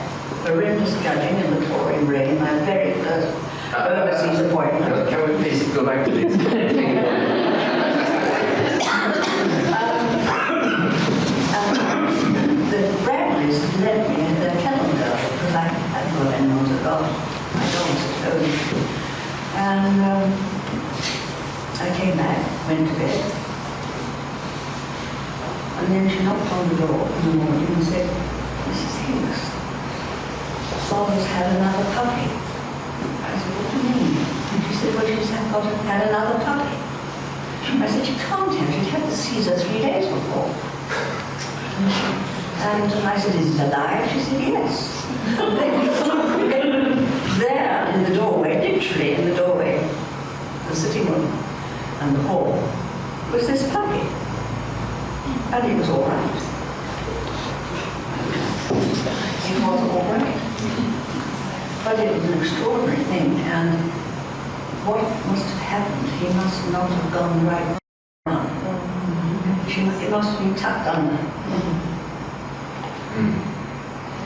horrendous judging in the pouring rain, my very first overseas appointment. Can we please go back to this? The Bradleys led me in their kennel girl because I hadn't got anyone to dog. My dogs at home. And I came back, went to bed. And then she knocked on the door in the morning and said, Mrs. Hinks, Father's had another puppy. I said, what do you mean? And she said, well, she's had another puppy. I said, you can't have, she'd had the Caesar 3 days before. And I said, is it alive? She said, yes. There in the doorway, literally in the doorway, the sitting room and the hall, was this puppy. And it was all right. It was all right. But it was an extraordinary thing, and what must have happened, he must not have gone the right way. It must have been tucked under.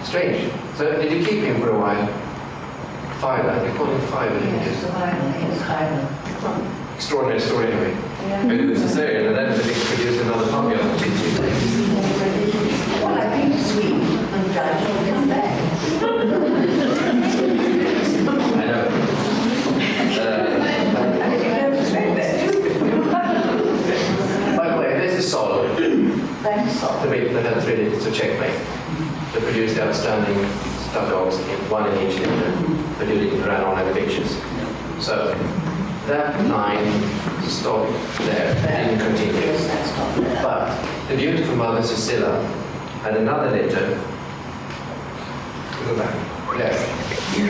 Strange. So did you keep him for a while? Fiver. You call him Fiver, didn't you? Yes, survival, yes, survival. Extraordinary story anyway. You do a cesarean and then they produced another puppy on the teaching. Well, I've been to Sweden and judged and come back. I know. By the way, this is Sol. That is all. The bit that had 3 litres to checkmate. They produced the outstanding stud dogs, one in each litter, but you didn't run on any pictures. So that line stopped there, didn't continue. Yes, that's not there. But the beautiful mother Cecilia had another litter. Go back. Yes.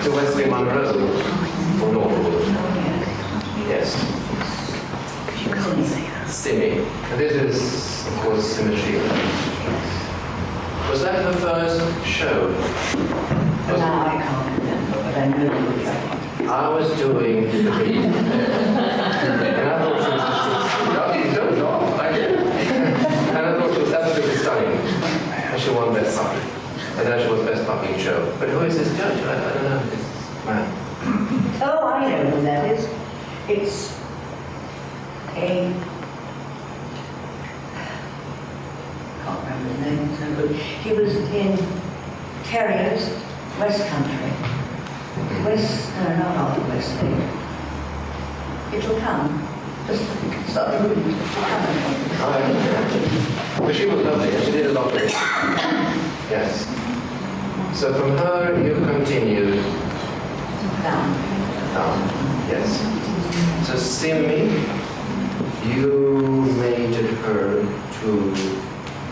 To Wesley Monroe for Norwood. Oh, yes. Yes. Simi. And this is, of course, Symmetry. Was that the first show? Now I can't remember, but I know you were trying. I was doing the read. And I thought she was don't laugh, I did. And I thought she was absolutely stunning. And she won Best Puppy. And then she was Best Puppy show. But who is this judge? I don't know this man. Oh, I know who that is. It's a... I can't remember his name, it's no good. He was in Terriers, West Country. West, no, not West State. It'll come. Just stop the room. But she was lovely, and she did a lot of it. Yes. So from her, you continued Down. down. Yes. So Simi, you mated her to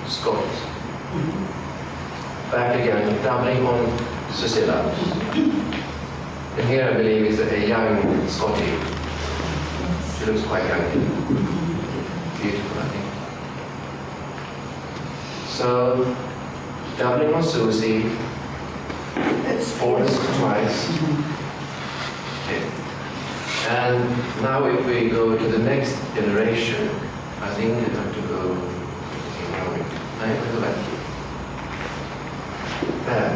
Scott. Back again, doubling on Susilla. And here I believe is a young Scotty. She looks quite young. Beautiful, I think. So, doubling on Susie, Forrest twice. Okay. And now if we go to the next generation, I think we have to go. Go back. There.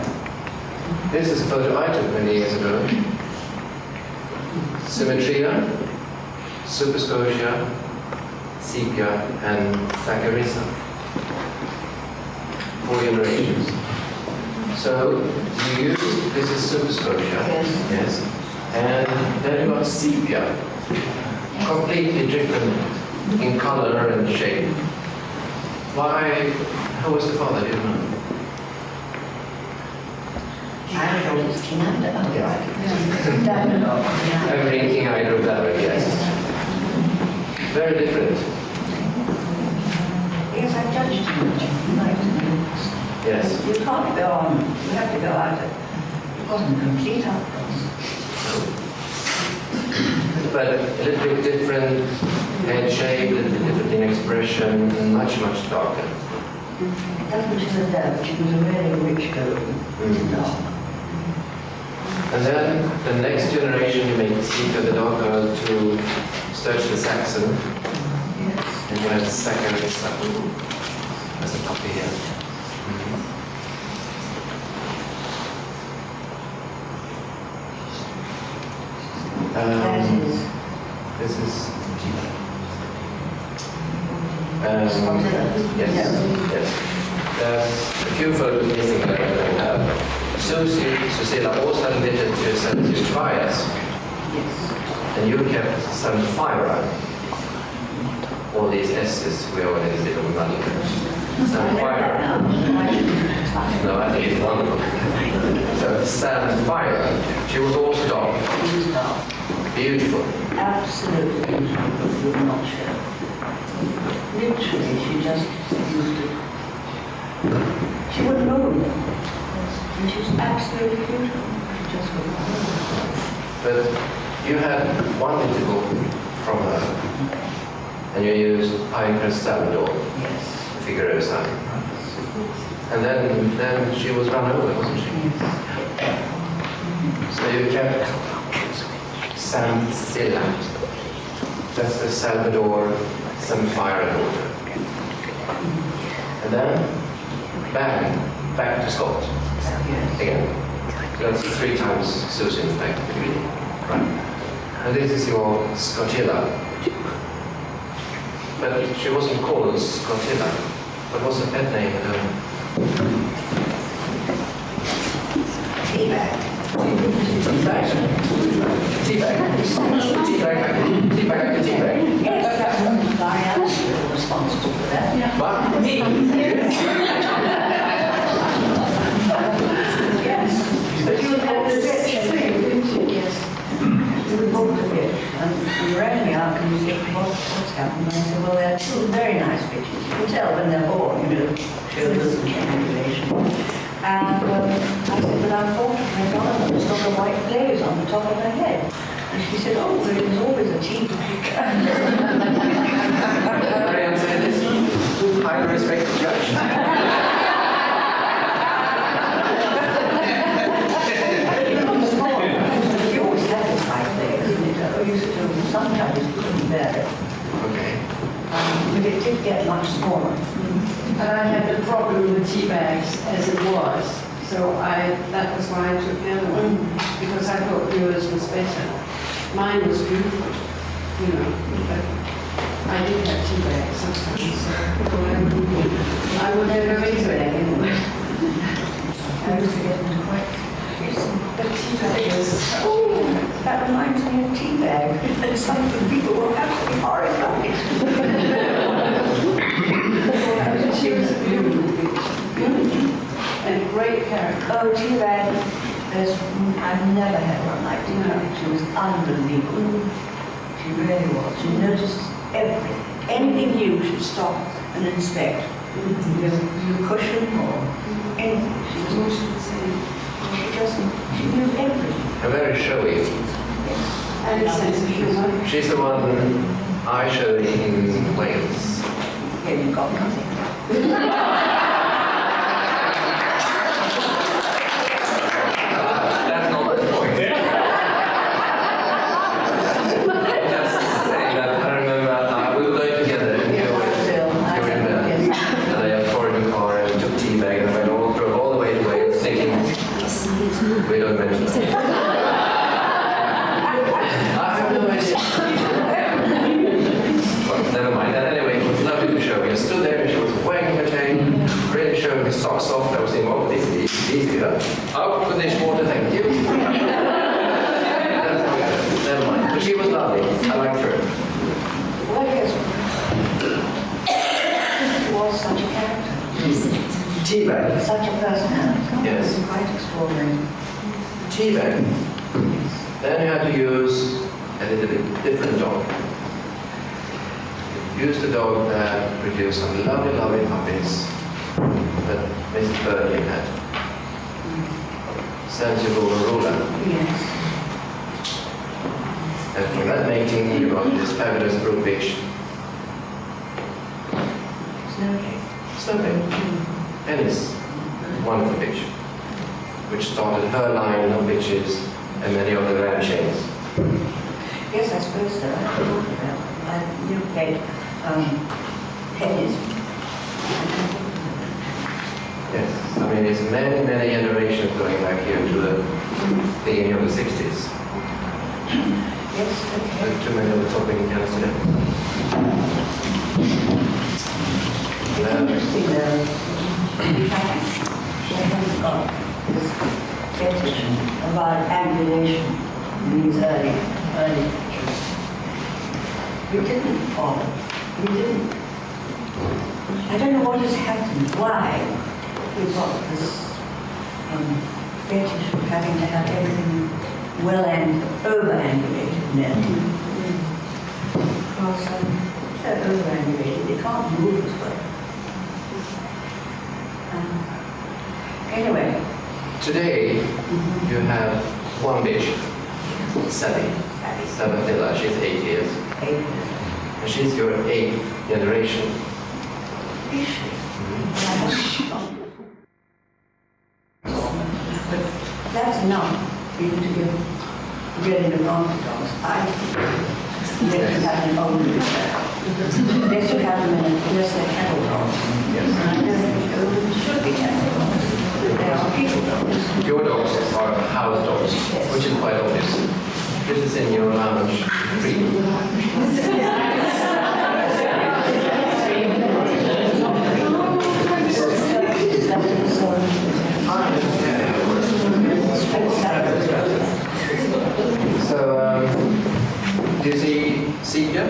This is a photo I took many years ago. Symmetria, Super Scotia, Sepia, and Saccharissa. 4 generations. So you use, this is Super Scotia. Yes. And then you got Sepia. Completely different in color and shape. Why, who was the father? Do you know? I thought it was King Under. Oh, Yeah. I'm drinking either of that, yes. Very different. Yes, I judged too much. Yes. You can't go on. You have to go out. It wasn't complete outcomes. But a little bit different head shape, a little bit different in expression, and much, much darker. That was her there, but she was a really rich girl. Dark. And then the next generation, you make Sepia the dark girl to Sturge the Saxon. Yes. And you have Saccharissa as a puppy here. This is yes. There's a few photos missing that I don't have. Susilla also admitted to sensitive trials. Yes. And you kept Samphira. All these S's we are in a bit of a money. Samphira. No, I think it's wonderful. So Samphira, she was also dark. She was dark. Beautiful. Absolutely beautiful, but would not show. Literally, she just used it. She wouldn't move. And she was absolutely beautiful. She just wouldn't move. But you had one interval from her, and you used Pinecrest Salvador, Yes. Figueroa. And then she was run over, wasn't she? So you kept Samphira. That's the Salvador Samphira daughter. And then back to Scott again. So that's 3 times Susan in fact. Right. And this is your Scottilla. But she wasn't called Scottilla. What was her pet name? Teabag. Teabag. Marianne's still responsible for that. What? Yes. But you had the bitch. Yes. You would both the bitch. And you rang me up and you said, what's happened? And I said, well, they're 2 very nice bitches. You can tell when they're born, you know, children and triangulation. And I said, but I thought of my daughter was got a white blaze on the top of her head. And she said, oh, well, it was always a tea bag. highly respected judge. You always satisfied there, isn't it? I used to, sometimes couldn't bear it. Okay. But it did get much smaller. But I had the problem with tea bags as it was, so that was why I took the other one, because I thought yours was better. Mine was beautiful, you know, but I did have tea bags sometimes, so I would never go into it anymore. I used to get them quite. But tea bags, Oh, that reminds me of tea bag. And some people will absolutely horrified. she was a beautiful bitch. And a great character. Oh, tea bag. I've never had one like tea bag. She was unbelievable. She really was. She noticed everything. Anything new, she'd stop and inspect. Your cushion or anything. She was she knew everything. A very showy. And a sense of humor. She's the one I showed in Wales. Yeah, you got nothing. That's not the point. Just saying that I remember we were going together and you were in there. And I had foreign car and we took tea bag and I drove all the way to Wales thinking, we don't mention that. I have no idea. Well, never mind. And anyway, it was lovely to show. We stood there and she was wagging her tail, really showing her socks off. I was thinking, oh, this is easy. Out with this water, thank you. Never mind. But she was lovely. I liked her. Well, yes. She was such a character. Tea bag. Such a personality. Yes. It was quite extraordinary. Tea bag. Then you had to use a little bit different dog. Use the dog that produced some lovely, lovely puppies that Mrs. Birdie had. Sensible ruler. Yes. And from that mating, you got this fabulous brook bitch. Snowflake. Snowflake. Ennis. Wonderful bitch. Which started her line of bitches and many other ram chains. Yes, I suppose so. I thought about you played tennis. Yes, I mean it's many, many generations going back here to the beginning of the 60s. Yes, okay. Too many of the topic in Canada today. It's interesting though. She hasn't got this fetish about ambulation in these early pictures. We didn't follow. We didn't. I don't know what has happened. Why we've got this fetish of having to have everything well and over-ambulated now. Because they're over-ambulated, they can't move as well. Anyway. Today, you have one bitch, Sally. Sabatilla, she's 8 years. 8 years. And she's your 8th generation. Is she? But that's enough for you to give really the wrong dogs. I think they should have an own They should have them in, unless they're kennel dogs. Yes. And I don't think they should be kennel dogs. They are people dogs. Your dogs are house dogs, which is quite obvious. This is in your lounge. Free. So, do you see sepia?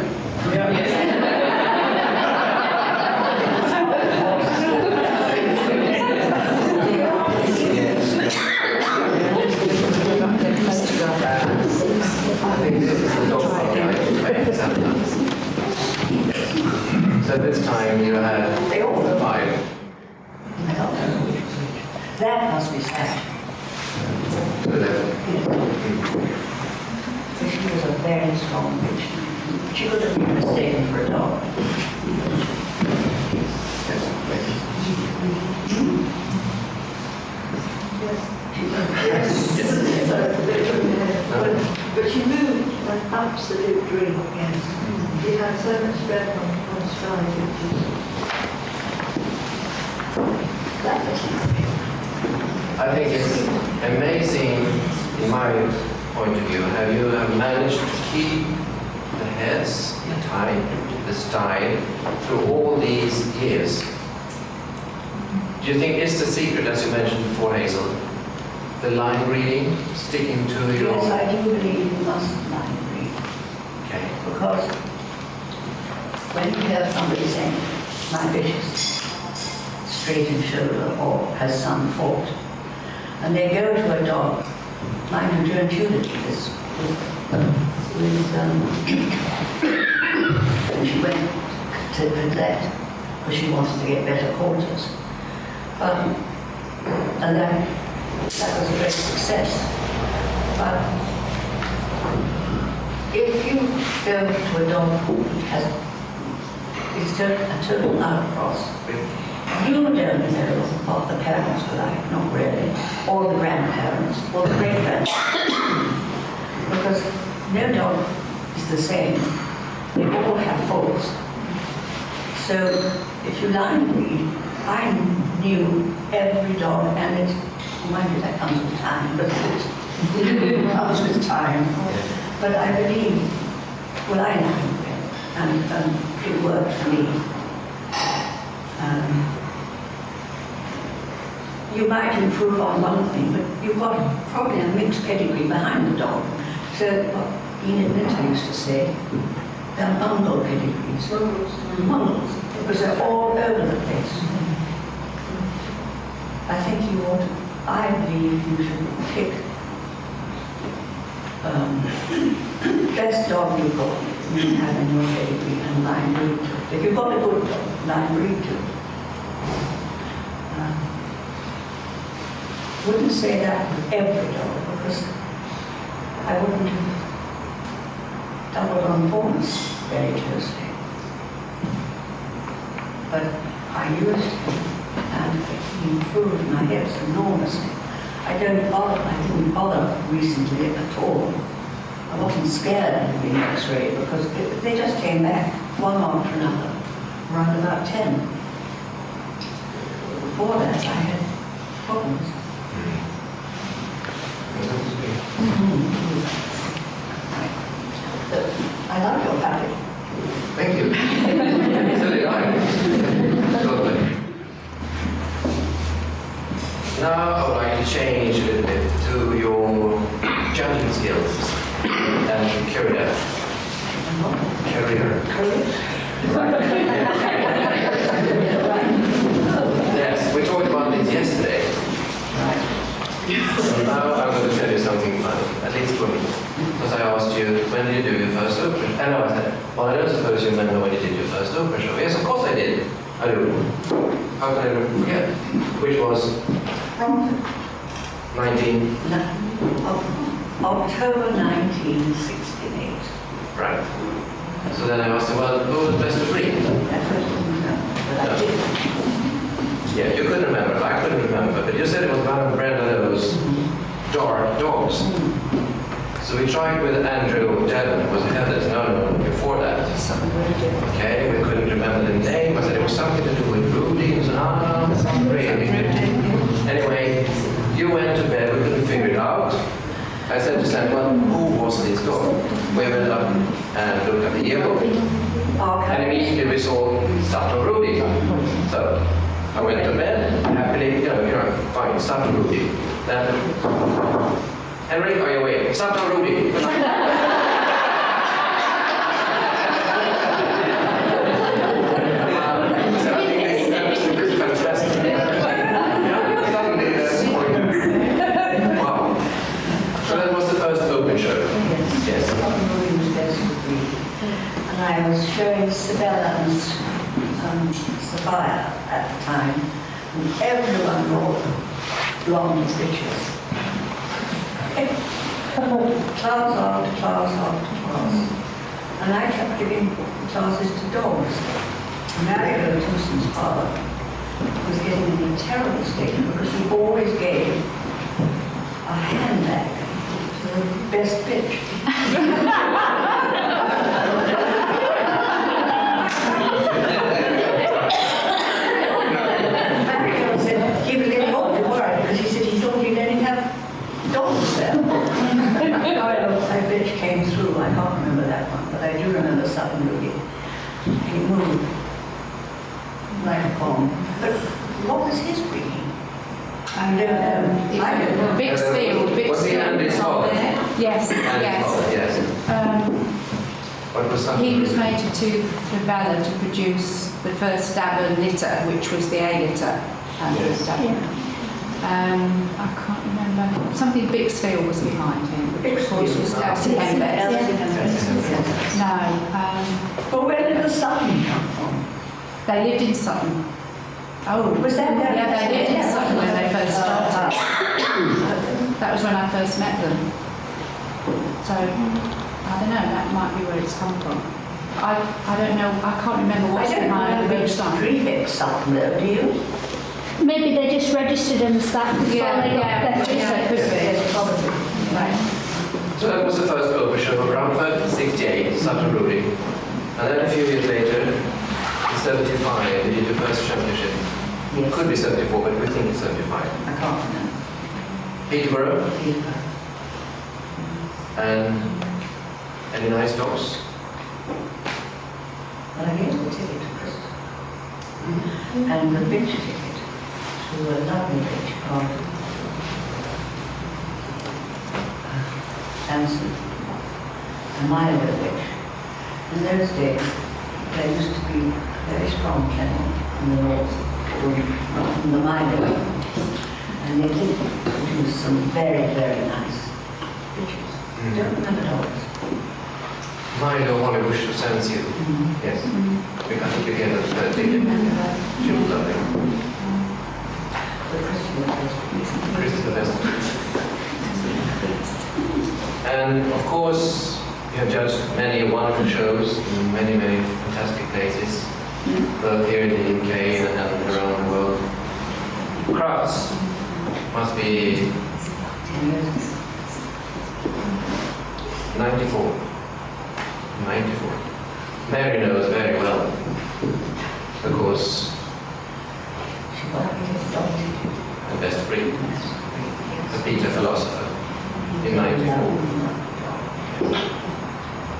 So this time you had 5. I don't know which is which. That must be sad. To the left. She was a very strong bitch. She could have been mistaken for a dog. But she moved an absolute dream. Yes. She had so much strength on stride, which is that was I think it's amazing, in my point of view, how you have managed to keep the heads, the time, the style through all these years. Do you think it's the secret, as you mentioned before, Hazel? The line reading, sticking to your... Yes, I do believe you must line read. Okay. Because when you hear somebody saying, my bitch is straight in shoulder or has some fault, and they go to a dog, mind you, Joan Tudor did this when she went to Midland because she wanted to get better quarters. And that was a great success. But if you go to a dog which has it's a total outcross, you don't know what the parents were like, not really, or the grandparents, or the great-grandparents. Because no dog is the same. They all have faults. So if you line read, I knew every dog, and it's, mind you, that comes with time, but it comes with time. But I believe, well, I line read, and it worked for me. You might improve on one thing, but you've got probably a mixed pedigree behind the dog. So, Enid Nitter used to say, they're bungle pedigrees. Bungles, because they're all over the place. I think you ought to, I believe you should pick best dog you've got, you have in your pedigree, and line read to it. If you've got a good dog, line read to it. Wouldn't say that with every dog because I wouldn't have doubled on points very closely. But I used it and it improved my hips enormously. I didn't bother recently at all. I wasn't scared of being X-rayed because they just came back one after another, around about 10. Before that I had problems. I love your pattern. Thank you. So did I. Lovely. Now I would like to change a little bit to your judging skills and career. Yes, we talked about this yesterday. So now I'm going to tell you something funny, at least for me. Because I asked you, when did you do your first opera show? And I said, well, I don't suppose you remember when you did your first opera show. Yes, of course I did. I do. How can I forget? Which was? 19... October 1968. Right. So then I asked him, well, who was best of breed? That wasn't but I did. Yeah, you couldn't remember. I couldn't remember. But you said it was one brand of those dark dogs. So we tried with Andrew Devon. Was it Heather's? No, before that. Okay, we couldn't remember the name. I said it was something to do with Rudy. And no, really. Anyway, you went to bed. We couldn't figure it out. I said to Sam, well, who was this dog? We went up and looked at the yearbook. And immediately we saw Sutton Rudy. So I went to bed, happily, fine, Sutton Rudy. Then, Henric, are you awake? Sutton Rudy. So I think that's fantastic. Suddenly, wow. So that was the first open show. Yes. And I was showing Sibella and Sophia at the time, and everyone brought blonde pictures. Class after class after class. And I kept giving classes to dogs. Mary Tewson's father was getting in a terrible state because he always gave a handbag to the best pitch. Marianne said he was getting awfully worried because he said he thought he didn't have dogs there. I bet came through, I can't remember that one, but I do remember something really. He moved like a bomb. But what was his breeding? I don't know. Bixfield. Was he Andy's father? Yes, Andy's father, yes. What was something? He was mated to Vella to produce the first Stabber litter, which was the A litter. Yes. I can't remember. Something Bixfield was behind him. Bixfield was Elsie Henric. No. But where did the Sutton come from? They lived in Sutton. Oh, was that there? Yeah, they lived in Sutton when they first started. That was when I first met them. So, I don't know, that might be where it's come from. I don't know, I can't remember what's behind the website. Prefix Sutton though, do you? Maybe they just registered them as that before they got their could prefix. be. Yes, probably. Right. So that was the first Open show, Romford, 68, Sutton Brewing. And then a few years later, in 75, they did the first championship. Yes. Could be 74, but we think it's 75. I can't remember. Peterborough, Peterborough. and any nice dogs? Well, I gave the ticket to Chris. And the bitch ticket to a lovely bitch called Hansen, a Milo bitch. In those days, there used to be a very strong kennel in the north, in the Milo, and they did produce some very, very nice bitches. I don't remember dogs. Milo Hollywood sends you. Yes. I think you get a ticket. She was lovely. But Chris is the best. And of course, you have judged many wonderful shows in many, many fantastic places, both here in the UK and around the world. Crafts must be 94. 94. Mary knows very well, because the best breed, the Peter philosopher, in 94.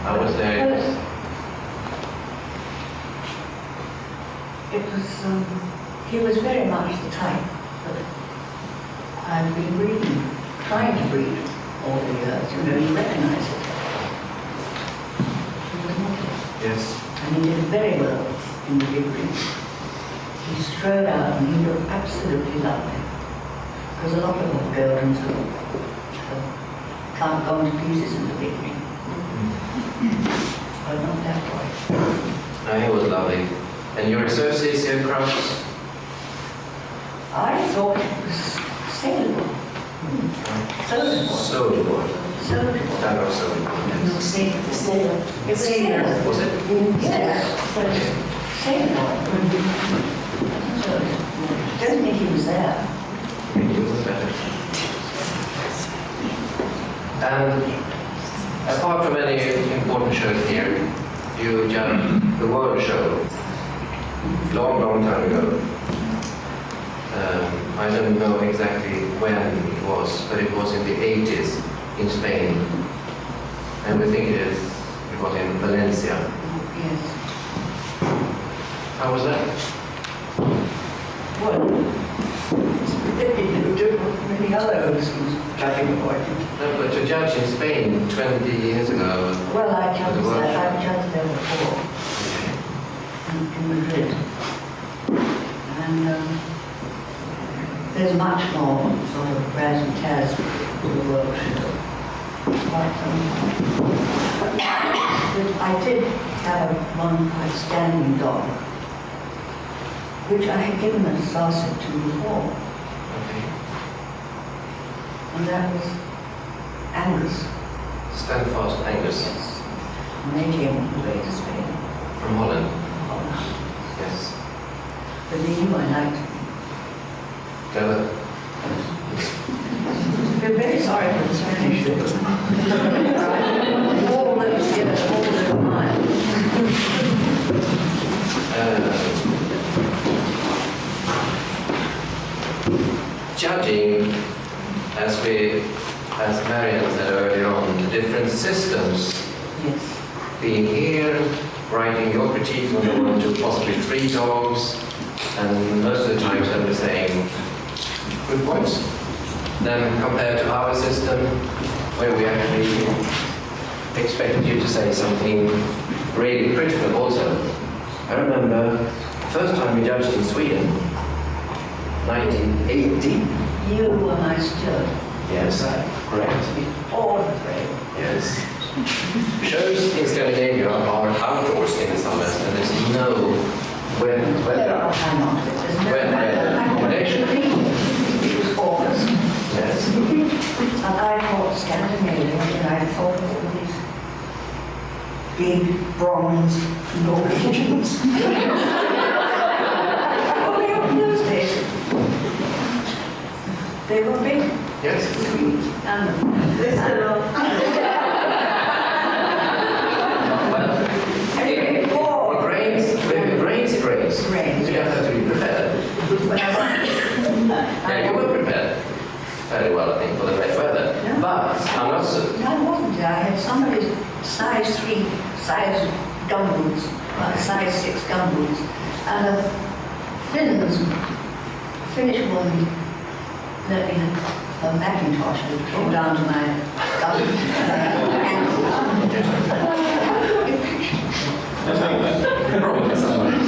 I was there. It was, he was very much the type that I've been breeding, trying to breed all the years. You know, you recognize it. He was not. Yes. And he did very well in the big ring. He strode out and he looked absolutely lovely. Because a lot of old Belgians can't go into pieces in the big ring. But not that way. No, he was lovely. And your association crafts? I thought it was saleable. Soldier boy. Saleable. That was soldier boy. No, saleable. It was saleable. Was it? Yes. Saleable. So, I don't think he was there. It was better. And apart from any important shows here, you judged the World Show long, long time ago. I don't know exactly when it was, but it was in the 80s in Spain. And we think it was in Valencia. Yes. How was that? Well, it's a bit different from many other overseas judging appointments. No, but to judge in Spain 20 years ago. Well, I judged there before, in Madrid. And there's much more sort of razzmatazz to the World Show. But I did have one outstanding dog, which I had given a sausage to before, Okay. and that was Angus. Stand fast, Angus. Yes. And they came all the way to Spain. From Holland. Holland. Yes. But they knew I liked him. Clever. We're very sorry for the Spanish. All those years, all those miles. Judging, as Marianne said earlier on, the different systems, Yes. being here, writing your critiques on the 1 to possibly 3 dogs, and most of the time somebody saying good points. Then compared to our system, where we actually expected you to say something really critical also. I remember the first time we judged in Sweden, 1980. You were my steward. Yes, correct. All afraid. Yes. Shows in Scandinavia are outdoors in the summers, and there's no weather Hang on. There's no accommodation. It was August. Yes. And I thought Scandinavia, and I thought of all these big bronze Norwegians. Only on those days. They were big. Yes. And This is a It rains. You have to be prepared. Yeah, you were prepared fairly well, I think, for the wet weather. Yeah. But I'm not so. No, I wasn't. I had somebody's size 3 gumboots, size 6 gumboots, and a Finnish woman let me a Macintosh that came down to my Probably somewhere.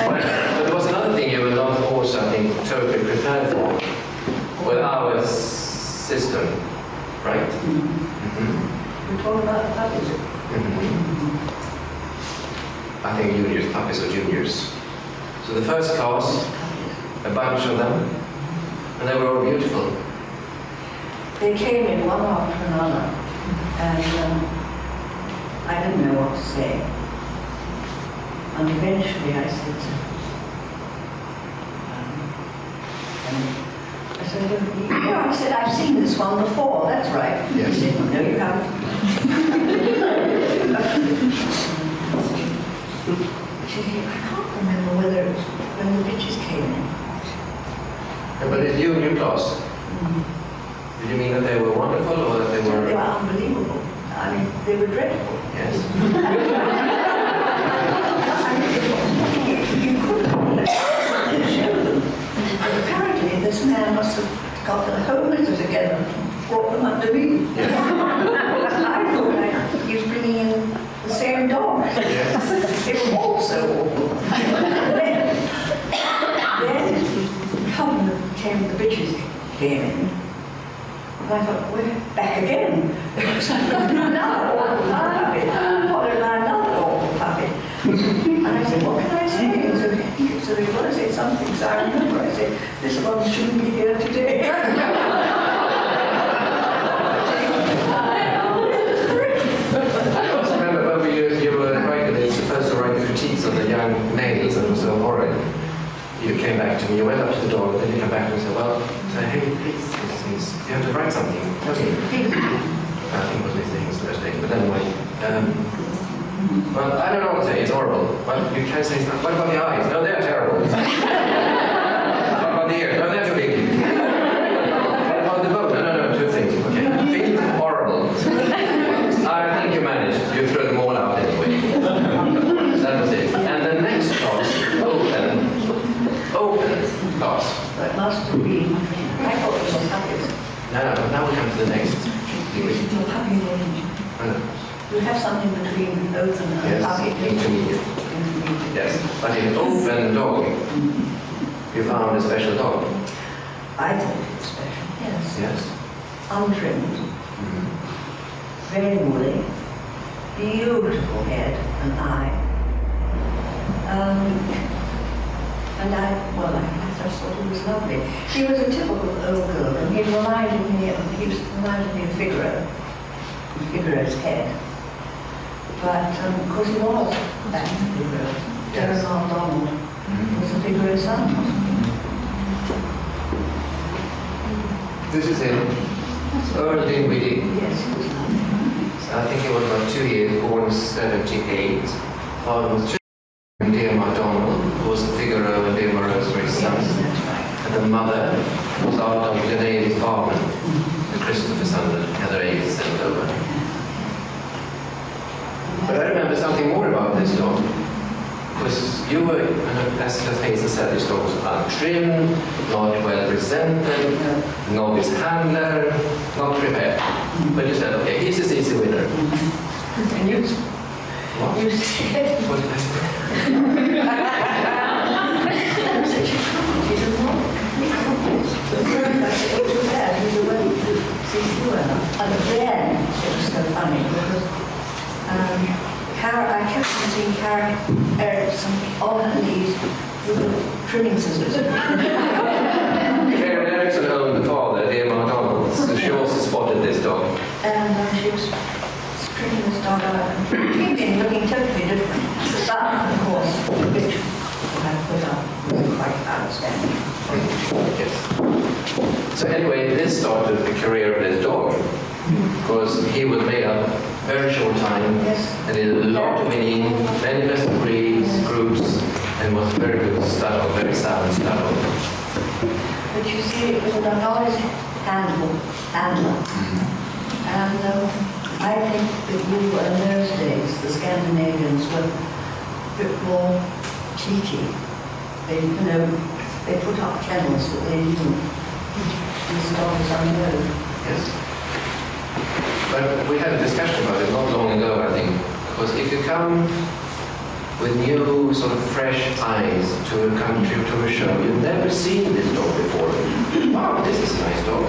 But there was another thing you were not also, I think, totally prepared for with our system, right? We talk about the puppies. I think juniors, puppies or juniors. So the first class, a bunch of them, and they were all beautiful. They came in one after another, and I didn't know what to say. And eventually I said, I said, I've seen this one before, that's right. Yes. He said, no, you haven't. She said, I can't remember whether it was when the bitches came in. Yeah, but it's you in your class. Did you mean that they were wonderful or that they They were... were unbelievable. I mean, they were dreadful. Yes. You couldn't show them. Apparently, this man must have got the whole litter together and brought them up to me. I thought he was bringing in the same dog. It was all so awful. Then the bitches came in. And I thought, we're back again. Another awful puppy. Followed by another awful puppy. And I said, what can I say? So they want to say something. So I remember I said, this one shouldn't be here today. I also remember when you were writing, supposed to write critiques on the young males, and it was so horrid. You came back to me, you went up to the door, and then you come back and said, well, hey, please, you have to write something. Tell me. I think it was these things Thursday, but anyway. Well, I don't know what to say, it's horrible. Well, you can say something. What about the eyes? No, they're terrible. What about the ears? No, they're too big. What about the boat? No, 2 things. Okay. Feet, horrible. I think you managed. You threw them all out anyway. That was it. And the next class, open class. But it must have been, I thought it was puppies. No, now we come to the next degree. Puppy range. You have something between open and Yes, puppy. intermediate. Intermediate. Yes, but in open dog, you found a special dog. I thought it was special, yes. Yes. Untrimmed, very woolly, beautiful head and eye. And I just thought he was lovely. He was a typical old girl, and he reminded me of Figaro's head. But of course he was that Figaro. Derek Donald was a Figaro son. The This is him. Earl Dinwiddie. Yes, it was lovely. I think he was about 2 years, born 78. Father was dear MacDonald, who was Figaro and dear Rosemary's son. Yes, that's right. And the mother was out on Glenady's farm, and Christopher's son that Heather Hayes sent over. But I remember something more about this dog. Because you were, as Hazel said, this dog was untrimmed, not well presented, novice handler, not prepared. But you said, okay, he's a easy winner. And you said, What did I say? And then it was so funny because I kept on seeing Henric on her knees with the trimming scissors. Karen Erickson owned the father, dear MacDonald's, so she also spotted this dog. And she was trimming this dog out and keeping looking totally different. But, of course, the picture that I put up was quite outstanding. Yes. So anyway, this started the career of this dog, because he was made up very short time, Yes. and did a lot of winning, many best of breeds, groups, and was very good style, very sound style. But you see, it was an novice handler. And I think that we were, in those days, the Scandinavians were a bit more cheeky. They put up kennels that they knew. These dogs unknown. Yes. But we had a discussion about it not long ago, I think, because if you come with new, sort of fresh eyes to a country, to a show, you've never seen this dog before. Wow, this is a nice dog.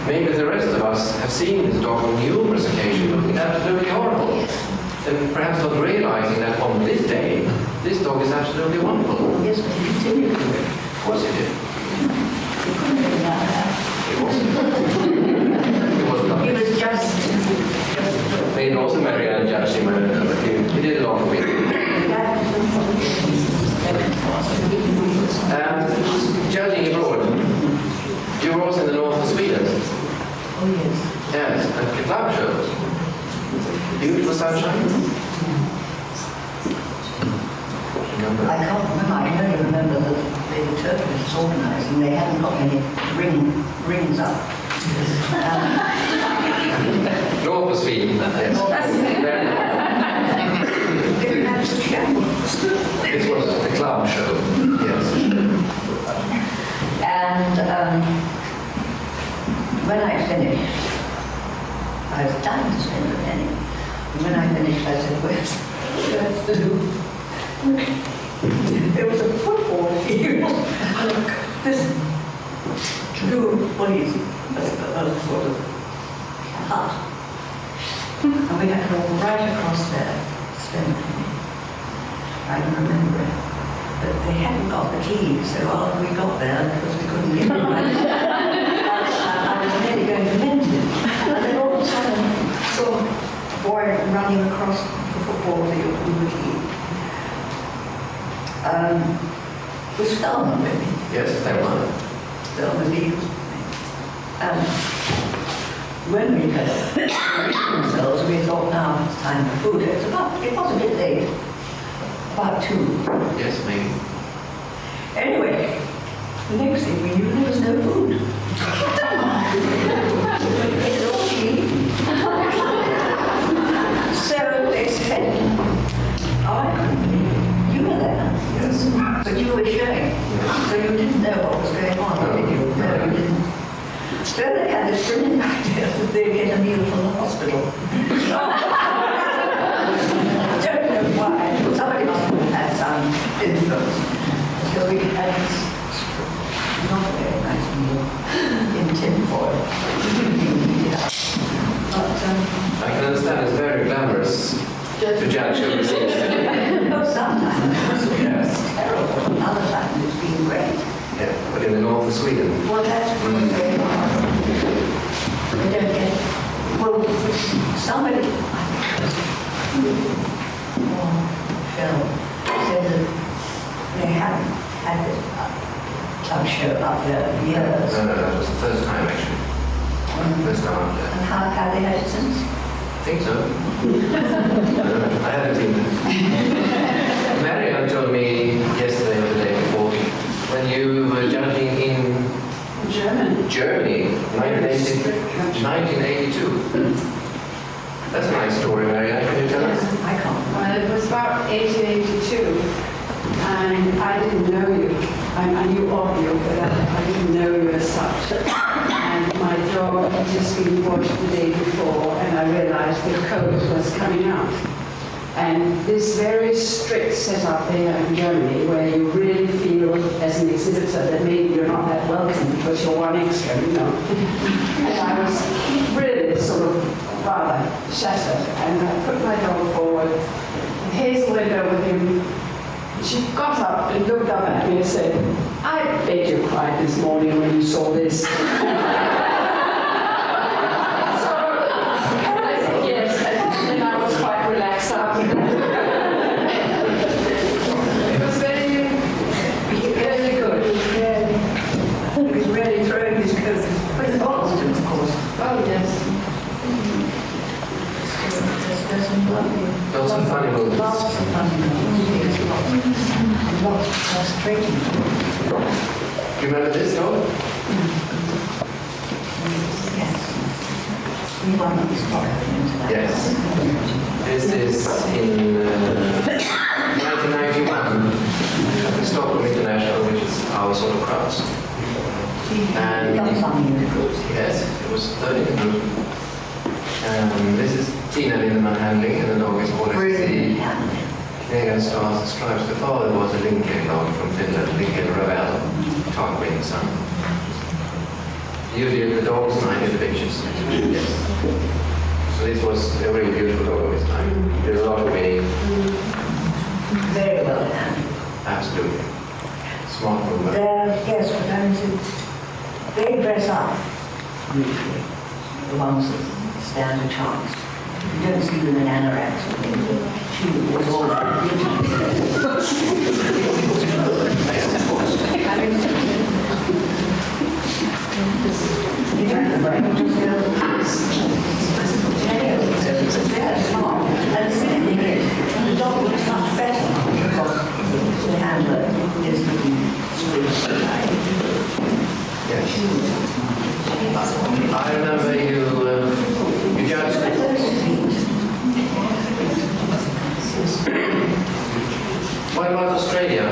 Maybe the rest of us have seen this dog on numerous occasions, looking absolutely horrible. And perhaps not realizing that on this day, this dog is absolutely wonderful. Yes, but he continued to do it. Of course he did. He couldn't have done that. It wasn't. It was not. He was just Maybe also Marianne judged him, but he did a lot of it. Judging abroad, you were also in the north of Sweden. Oh, yes. Yes, at the club shows. Beautiful sunshine. Remember? I can't remember. I can only remember that they were Turkish organised and they hadn't got any rings up. North of Sweden, yes. They had some shambles. This was the club show, yes. And when I finished, I was dying to spend a penny. And when I finished, I said, where's the loo? There was a football field. This blue police, a sort of hut. And we had to walk right across there to spend a penny. I can remember it. But they hadn't got the keys, so after we got there, because we couldn't get them, I was nearly going to mint it. And then all of a sudden, I saw a boy running across the football field with the key. Was Thelma with me? Yes, Thelma. Thelma Beagle. And when we had ourselves, we thought, now it's time for food. It was a bit late. About 2. Yes, maybe. Anyway, the next thing we knew, there was no food. It was all cheap. So they said, oh, I couldn't believe it. You were there. Yes. But you were showing. So you didn't know what was going on, did you? No, you didn't. So they had this brilliant idea that they'd get a meal from the hospital. I don't know why. Somebody must have had some influence. So we had this not a very nice meal in tin foil. But, I can understand it's very glamorous to judge your receipts. no, sometimes Yes. it's terrible. Other times it's been great. Yeah, but in the north of Sweden. Well, that's what's going on. They don't get. Well, somebody, Phil, said that they haven't had this club show up there for years. No, that was the first time actually. First time after. And how have they had it since? I think so. I haven't seen it. Marianne told me yesterday or the day before, when you were judging in Germany, 1982. That's a nice story, Marianne. Can you tell us? I can't. Well, it was about 1882, and I didn't know you. I knew of you, but I didn't know you as such. And my dog had just been washed the day before, and I realized the coat was coming out. And this very strict setup there in Germany, where you really feel as an exhibitor that maybe you're not that welcome because you're one extra, you know. And I was really sort of rather shattered, and I put my dog forward. And Hazel went over him. She got up and looked up at me and said, "I bet you cried this morning when you saw this." So I said yes, and then I was quite relaxed after that. It was very, very good. He was really throwing his coat. With Boston, of course. Oh yes. There's some lovely. Those are funny moments. Lots of funny movies. Lots of frustrating. Do you remember this dog? Yes. We won the story into that. Yes. This is in 1991 at the Stockholm International, which is our sort of crowds. And yes, it was 30 in the group. This is Tina Lindemann handling, and the dog is always the Canadian Stars and Stripes. The father was a Lincoln dog from Finland, Lincoln Ravel, Tarquin son. You did the dogs and I did the pictures. Yes. So this was a really beautiful dog of his time. Did a lot of me. Very well done. Absolutely. Smart movement. Yes, but I mean, they dress up, usually, the ones that stand a chance. You don't see them in anoraks or anything. She was all they're smart. And the silly thing is, the dog looks much better because the handler is looking I remember you judged. What about Australia?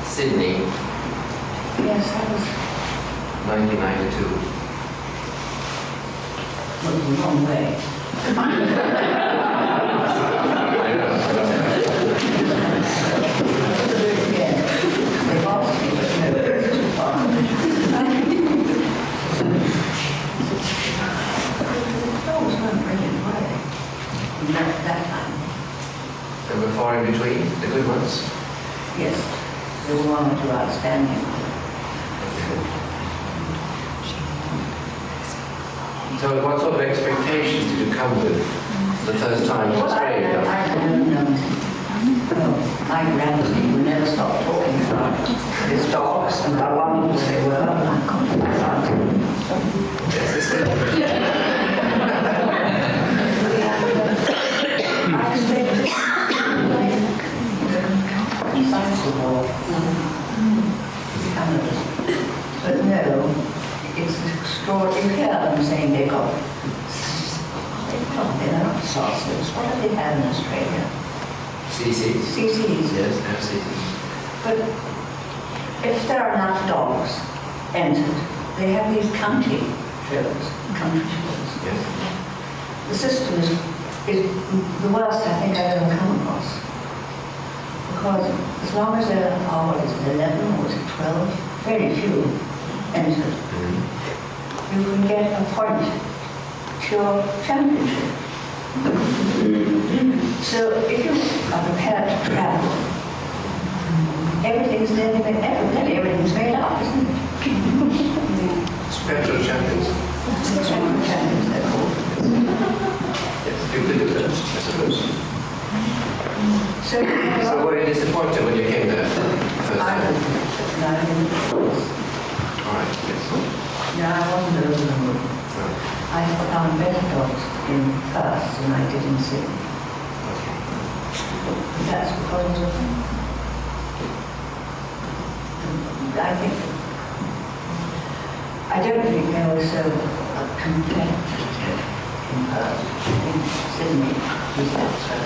Sydney, yes, that was 1992. the wrong way. That time. There were four in between, the good ones. Yes, there were one or two outstanding. So what sort of expectations did you come with the first time to Australia? My grandmother would never stop talking about his dogs and how wonderful they were. And I couldn't Yes, it's it. I expected sensible Canada. But no, it's extraordinary. You hear them saying they're not saucers. What do they have in Australia? CCs. CCs. Yes, they have CCs. But if there are enough dogs entered, they have these county shows, country shows. Yes. The system is the worst I think I've ever come across. Because as long as there are, what is it, 11 or is it 12, very few entered, you can get a point to your championship. So if you are prepared to travel, everything's nearly everything's made up, isn't it? Special champions. Champions, they're called. Yes, you could do that, I suppose. So So were you disappointed when you came there first time? No, I wasn't over the moon. I found better dogs in Perth than I did in Sydney. But that's because of, I don't think they were so competitive in Perth. In Sydney, was that so?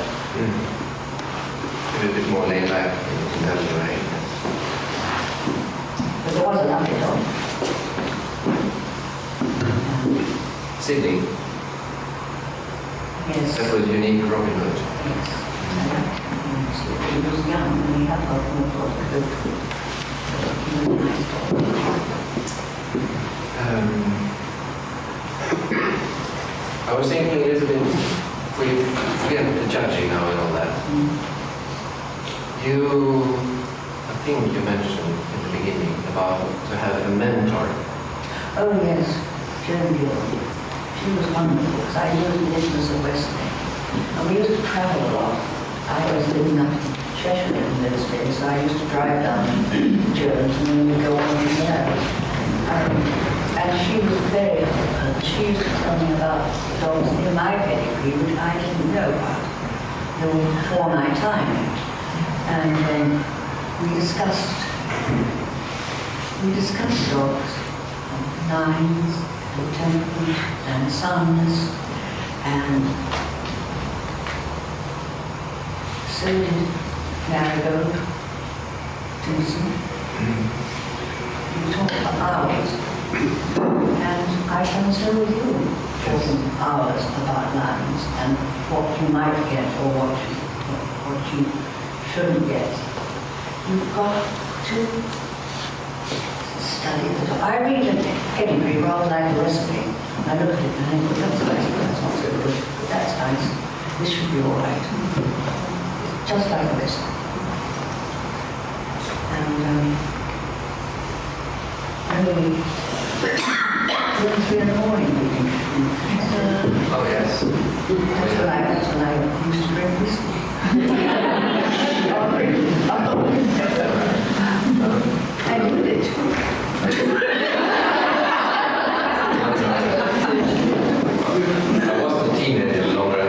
A bit more laid back in that way. But there was a lovely dog. Sydney, Yes. that was unique Robin Hood. Yes. He was young and he had got more for the coat. He was a nice dog. I was thinking, Elizabeth, we forget the judging now and all that. I think you mentioned in the beginning about to have a mentor. Oh yes, Joan Gill. She was wonderful because I knew the business of Western. And we used to travel a lot. I was living up in Cheshire in those days, so I used to drive down to Jones and then we'd go on from there. And she was very helpful. She used to tell me about dogs in my pedigree, which I didn't know about. They were before my time. And we discussed dogs, nines, and temperament, and sons, and so did Marigold, Tinson. We talked for hours, and I can so with you, talking hours about lines and what you might get or what you shouldn't get. You've got to study the dog. I read a pedigree rather like a recipe. I look at it and I think, well, that's nice, but that's not so good, but that's nice. This should be all right. Just like a recipe. And really, it's in the morning reading. Oh yes. That's when I used to drink whiskey. I would it. I wasn't a teenager longer.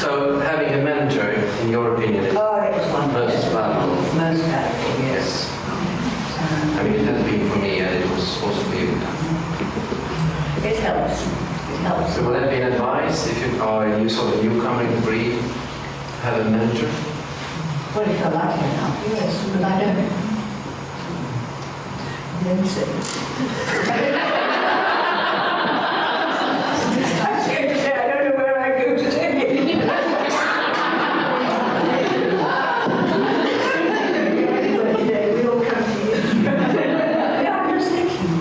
So having a mentor, in your opinion, is Oh, it was wonderful. most valuable. Most valuable, yes. I mean, it has been for me, and it was also for you. It helps. It helps. So would that be an advice if you are you sort of newcomer in the breed, have a mentor? Well, if you're lucky enough, yes, but I don't. Then say. I was going to say, I don't know where I go today. We all come to you. Yeah, I'm just thinking.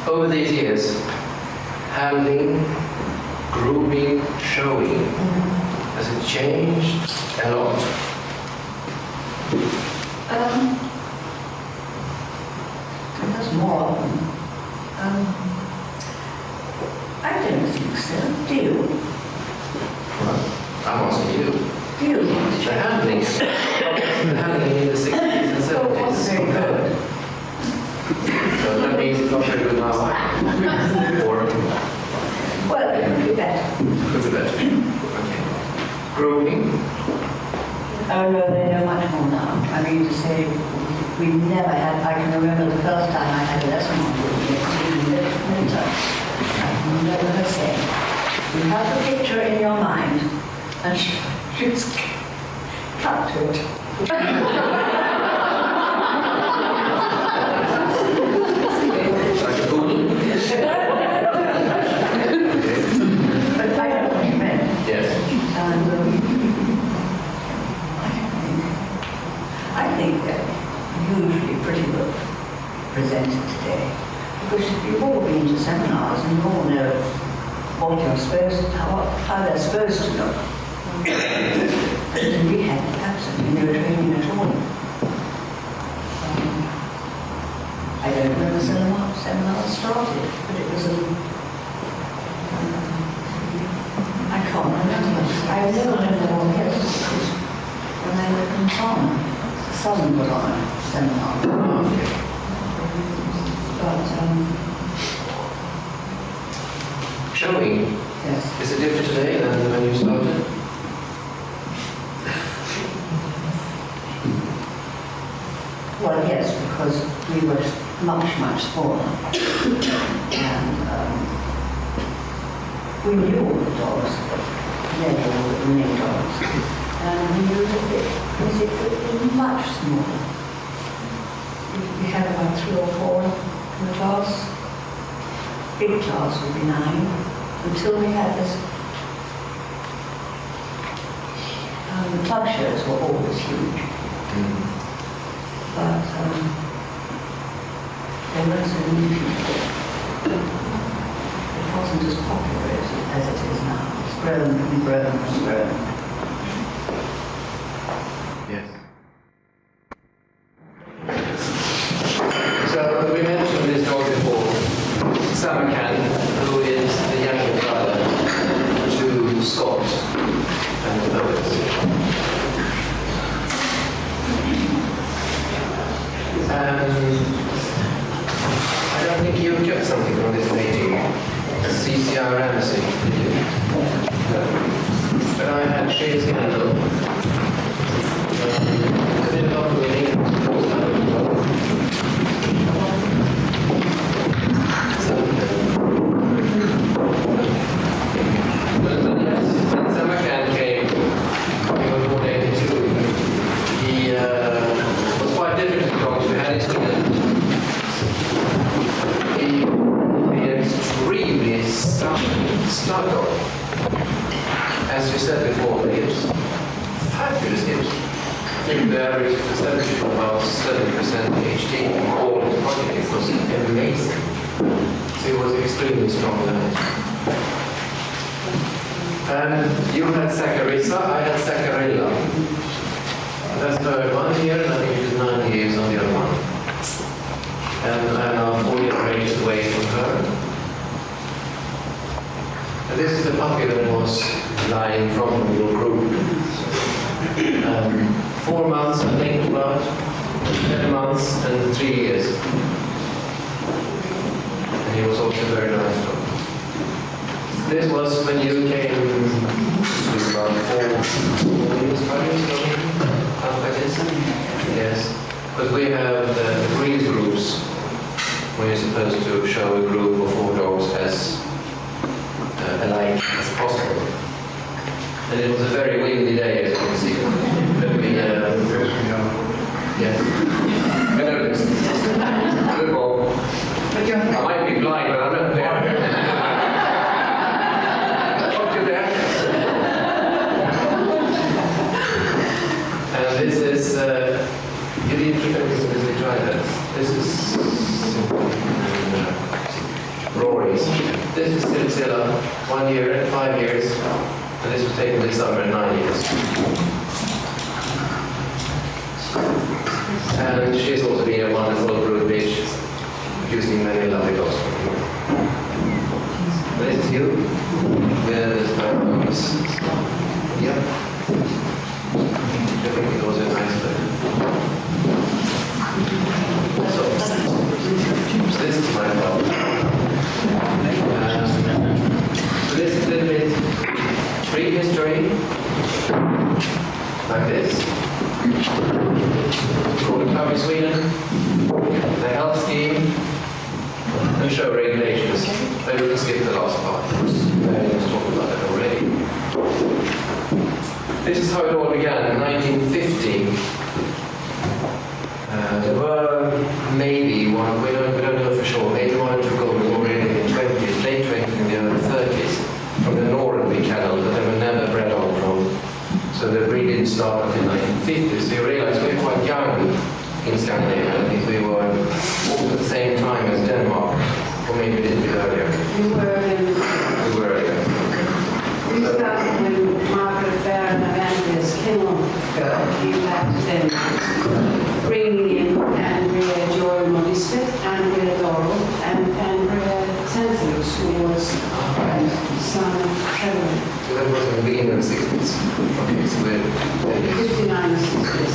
Over these years, handling, grooming, showing, has it changed a lot? It does more often. I don't think so. Do you? Well, I'm asking you. Do you? The handling in the 60s and 70s. Very good. So that means it's not very good now. Or Well, it could be better. could be better. Okay. Grooming. Oh no, they know much more now. I mean to say, we never had, I can remember the first time I had a lesson on grooming, it was in the winter. I can remember her saying, you have the picture in your mind, and she was cut to it. Like a poodle. But I know what you meant. Yes. And I think they're usually pretty well presented today. Because you've all been to seminars and you all know what you're supposed to, how they're supposed to look. And we had absolutely no training at all. I don't know when the seminar started, but it was I can't remember. I know when I lived in Tom. son put on a seminar. But, Showing, yes. is it different today than when you started? Well, yes, because we were much, much smaller. And we knew all the dogs, they were all the main dogs. And we knew that it was much smaller. We had about 3 or 4 in the class. Big class would be 9, until we had this. The club shows were always huge. But they weren't so new people. It wasn't as popular as it is now. It's grown and grown and grown. Yes. So we mentioned this dog before, Samakan, who is the younger brother to Scott and the others. I don't think you kept something from this meeting. CCRM, did you? No. But I had Shay's handle. I did a lot of reading. When Samakan came, he was born 82. He was quite different to dogs we had in Sweden. He would be an extremely stubborn dog. As you said before, the hips, fabulous hips. I think the average percentage of about 7% HT in all his projects was amazing. So he was extremely strong there. And you had Saccharissa, I had Saccarella. That's her 1 year, and I think she's 9 years on the other one. And I am now 4 generations away from her. And this is the puppy that was lying from the little group. 4 months, I think, about 10 months and 3 years. And he was also very nice dog. This was when you came to about 4 years, 5 years ago, like this. Yes, but we have the breed groups where you're supposed to show a group of 4 dogs as alike as possible. And it was a very windy day, as you can see. But we, yes, I noticed. Good ball. I might be blind, but I'm not there. This is, you didn't keep everything as they tried that. This is Rory's. This is Silsilla, 1 year and 5 years. And this was taken this summer at 9 years. And she's also been a wonderful brood bitch, producing many lovely dogs for me. This is you, with sparrows. Yep. I think it was a nice thing. So this is my dog. So this is a little bit prehistory, like this. Called a club in Sweden, the health scheme, and show regulations. Maybe we can skip the last part, because I was talking about that already. This is how it all began in 1950. There were maybe one, we don't know for sure, maybe 1 or 2 golden already in the 20s, late 20s and the early 30s, from the Northern Kennel, but they were never bred on from. So the breed didn't start until 1950s. So you realize we're quite young in Scandinavia. I think we were all at the same time as Denmark, or maybe a little bit earlier. We were earlier. We started when Margaret Bear and Amanda's kennel girl came back to Denmark, bringing in Andrea Joy Modistet, Andrea Laurel, and Andrea Sanselus, who was son of Trevor. So that was in the beginning of the 60s. Okay, so we're 59 or 60s.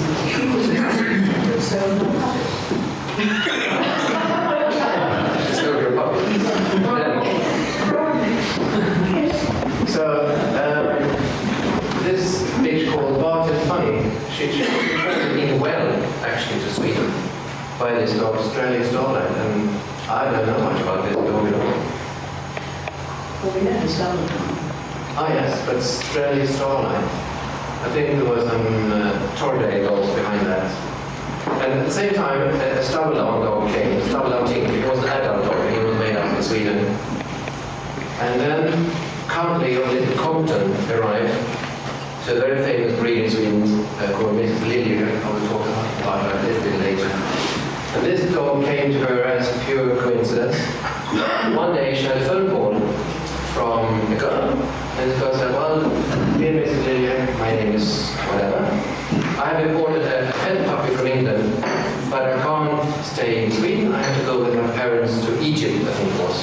by this dog, Australian Starlight, and I don't know much about this dog at all. Well, we never stumbled on it. Ah yes, but Australian Starlight. I think there was some Torday dogs behind that. And at the same time, a stubble-down dog came, a stubble-down Tink. It was an adult dog, he was made up in Sweden. And then currently a little Compton arrived. So a very famous breed in Sweden called Mrs. Lillier. I will talk about her a little bit later. And this dog came to her as pure coincidence. One day she had a phone call from a girl. And the girl said, well, dear Mrs. Lillier, my name is whatever. I have imported a pet puppy from England, but I can't stay in Sweden. I have to go with my parents to Egypt, I think it was.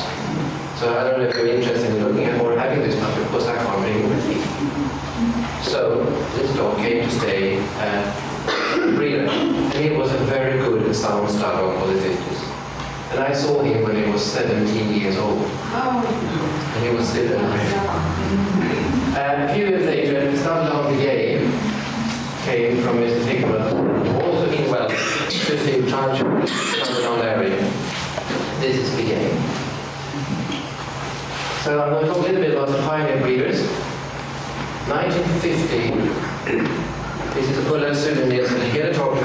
So I don't know if you're interested in looking at or having this puppy, because I can't bring it with me. So this dog came to stay at breeder, and he was a very good and sound stud dog for the 50s. And I saw him when he was 17 years old. And he was still alive. And a few years later, the stubble-down brigade came from Mr. Hickman, also in Welsh, to see charge of the stubble-down area. This is brigade. So I'm going to talk a little bit about the pioneer breeders. 1950, this is a Bull and Sudan Niels and here the top of the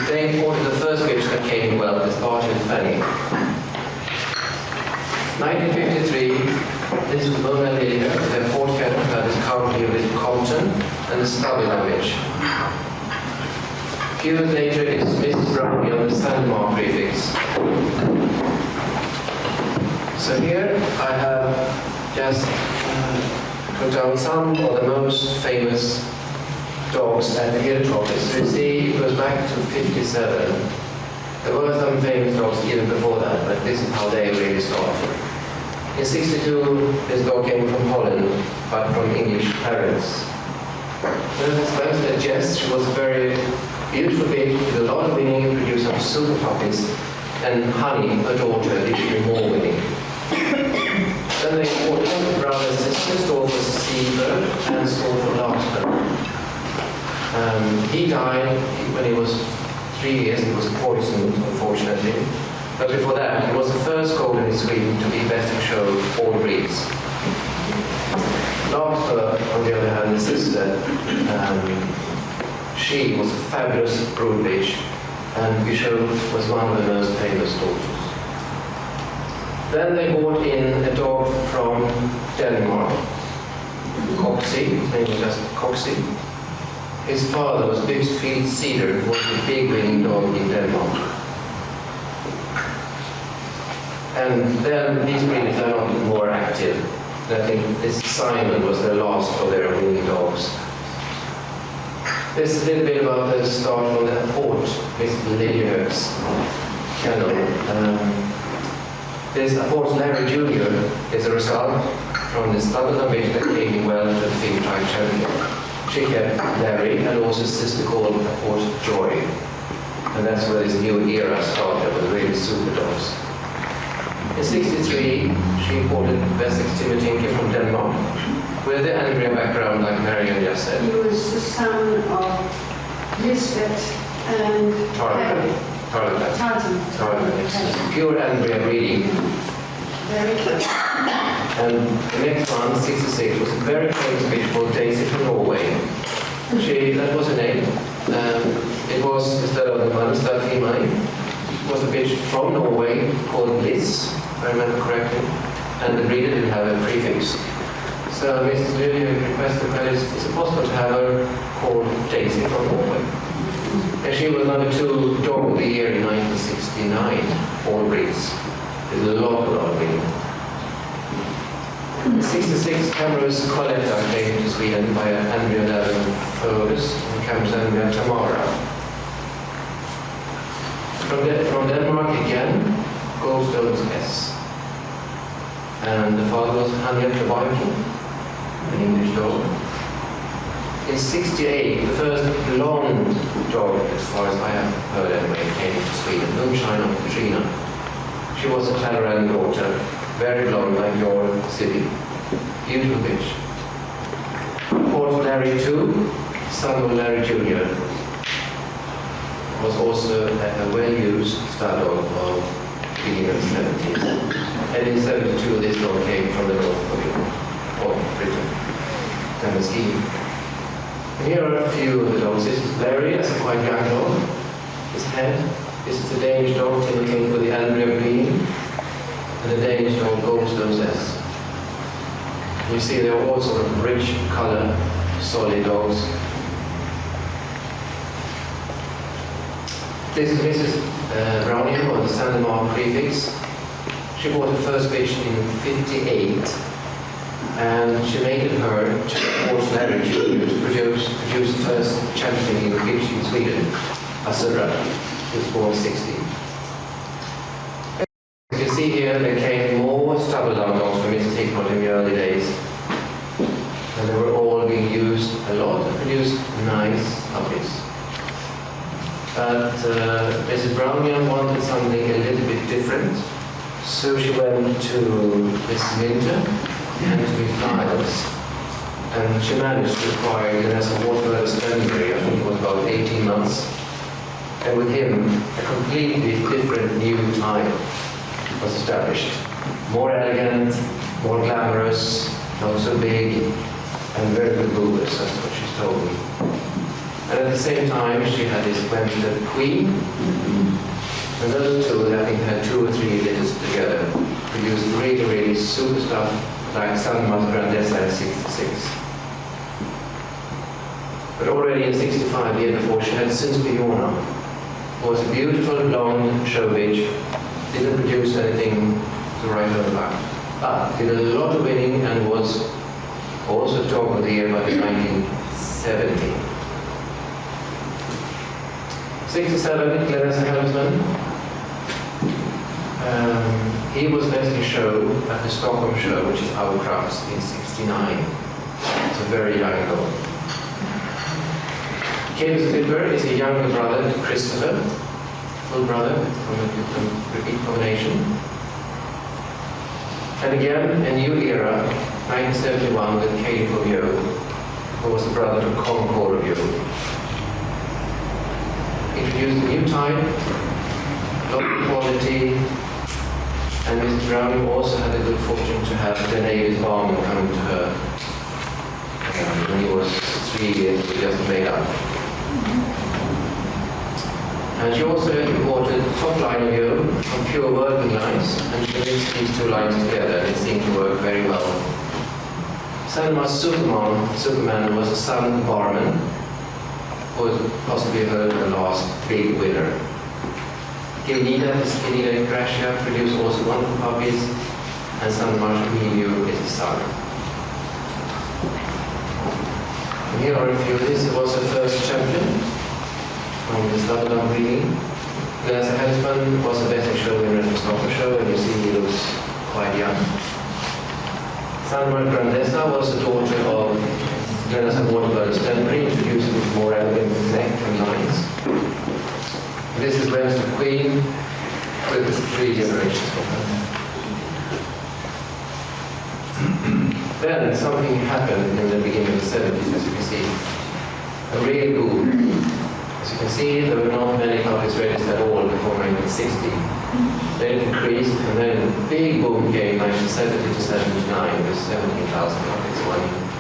they imported the first bitch that came in well, this Archie and Fanny. 1953, this is Mona Lillier, the port cattle that is currently with Compton and the stubble-down bitch. A few years later is Mrs. Brownie on the Sandmark prefix. So here I have just put down some of the most famous dogs at the Hilltropics. So you see, it goes back to 57. There were some famous dogs even before that, but this is how they really started. In 62, this dog came from Holland, but from English parents. Then this Webster Jess, she was a very beautiful baby with a lot of winning, produced some super puppies, and Honey, her daughter, did even more winning. Then they bought a brother and sister, store for Seabird and store for Larkspur. He died when he was 3 years. He was poisoned, unfortunately. But before that, he was the first golden in Sweden to be best in show all breeds. Larkspur, on the other hand, the sister, she was a fabulous brood bitch, and Bishop was one of the most famous daughters. Then they brought in a dog from Denmark, Coxie, his name was just Coxie. His father was Byxfield Cedar, who was a big winning dog in Denmark. And then these breeders are not more active. I think this Simon was the last of their winning dogs. There's a little bit about the start from the port, Mr. Lilliehög's kennel. This Apport Larry Jr. is a result from the stubble bitch that came in well to the Fig Tribe Champion. She kept Larry and also a sister called Apport Joy. And that's where this new era started with really super dogs. In 63, she imported Wessex Timothy from Denmark with the Andrea background like Marianne just said. He was the son of Lisbeth and Tarleton. It's pure Andrea breeding. Very close. And the next one, 66, was a very famous bitch called Daisy from Norway. That was her name. It was, instead of the mother stud female, it was a bitch from Norway called Liz, if I remember correctly. And the breeder didn't have a prefix. So Mrs. Lilly requested that is it possible to have her called Daisy from Norway. And she was number 2 dog of the year in 1969, all breeds. There's a lot of breeding. In 66, Cameron's Coletta came to Sweden by Andrea Levin Fergus and Cameron's Andrea Tamara. From Denmark again, Goldstone's S. And the father was Henric an English dog. In 68, the first blonde dog, as far as I have heard anyway, came to Sweden, Moonshine of Katrina. She was a Clarion daughter, very blonde like your city. Beautiful bitch. Port Larry II, son of Larry Jr. was also a well-used stud dog of beginning of the 70s. And in 72, this dog came from the north of Britain, Tennessee. And here are a few of the dogs. This is Larry, that's a quite young dog. His head. This is the Danish dog, typically with the Andrea green. And the Danish dog, Goldstone's S. You see they're all sort of rich color, solid dogs. This is Mrs. Browning, or the Sandemark prefix. She bought her first bitch in '58, and she mated her to force Larry Jr. to produce the first champion bitch in Sweden, Asura, who was born '60. As you can see here, there came more stubble-down dogs from Mrs. Hickman in the early days, and they were all being used a lot and produced nice puppies. But Mrs. Brownian wanted something a little bit different, so she went to Mrs. Minter and to Miles, and she managed to acquire Vanessa Waterford Stanbury. I think it was about 18 months. And with him, a completely different new type was established. More elegant, more glamorous, not so big, and very good movers, that's what she's told me. And at the same time, she had this Wemstead Queen, and those two, I think, had 2 or 3 litters together, produced really, really super stuff like San Grandessa in '66. But already in '65, the year before, she had Sinspiona, who was a beautiful blonde show bitch, didn't produce anything to write home about, but did a lot of winning and was also dog of the year by 1970. 67, Clarence Helmsman. He was best in show at the Stockholm show, which is Our Crafts, in '69. It's a very young dog. Kim Slipper is a younger brother to Christopher, full brother from a different repeat combination. And again, a new era, 1971 with Katie from Yo, who was the brother to Concord of Yo. Introduced a new type, lot of quality, and Mrs. Browning also had the good fortune to have Davis Barman come to her when he was 3 years, just made up. And she also imported the top line of Yo from pure working lines, and she mixed these 2 lines together, and it seemed to work very well. Sandemar's Superman was a son barman, who was possibly her last big winner. Gilnida Gracia produced also wonderful puppies, and Sandemar's Emilio is his son. And here are a few of these. It was her first champion from this Lebanon breeding. Vanessa Helsman was the best show winner at the Stockholm show, and you see he looks quite young. Sandemark Grandessa was the daughter of Vanessa Waterford Stanbury, introduced with more elegant neck and lines. This is Wemstead Queen with 3 generations from her. Then something happened in the beginning of the 70s, as you can see. A real boom. As you can see, there were not many puppies registered at all before 1960. Then it increased, and then a big boom came 1970 to 79 with 17,000 puppies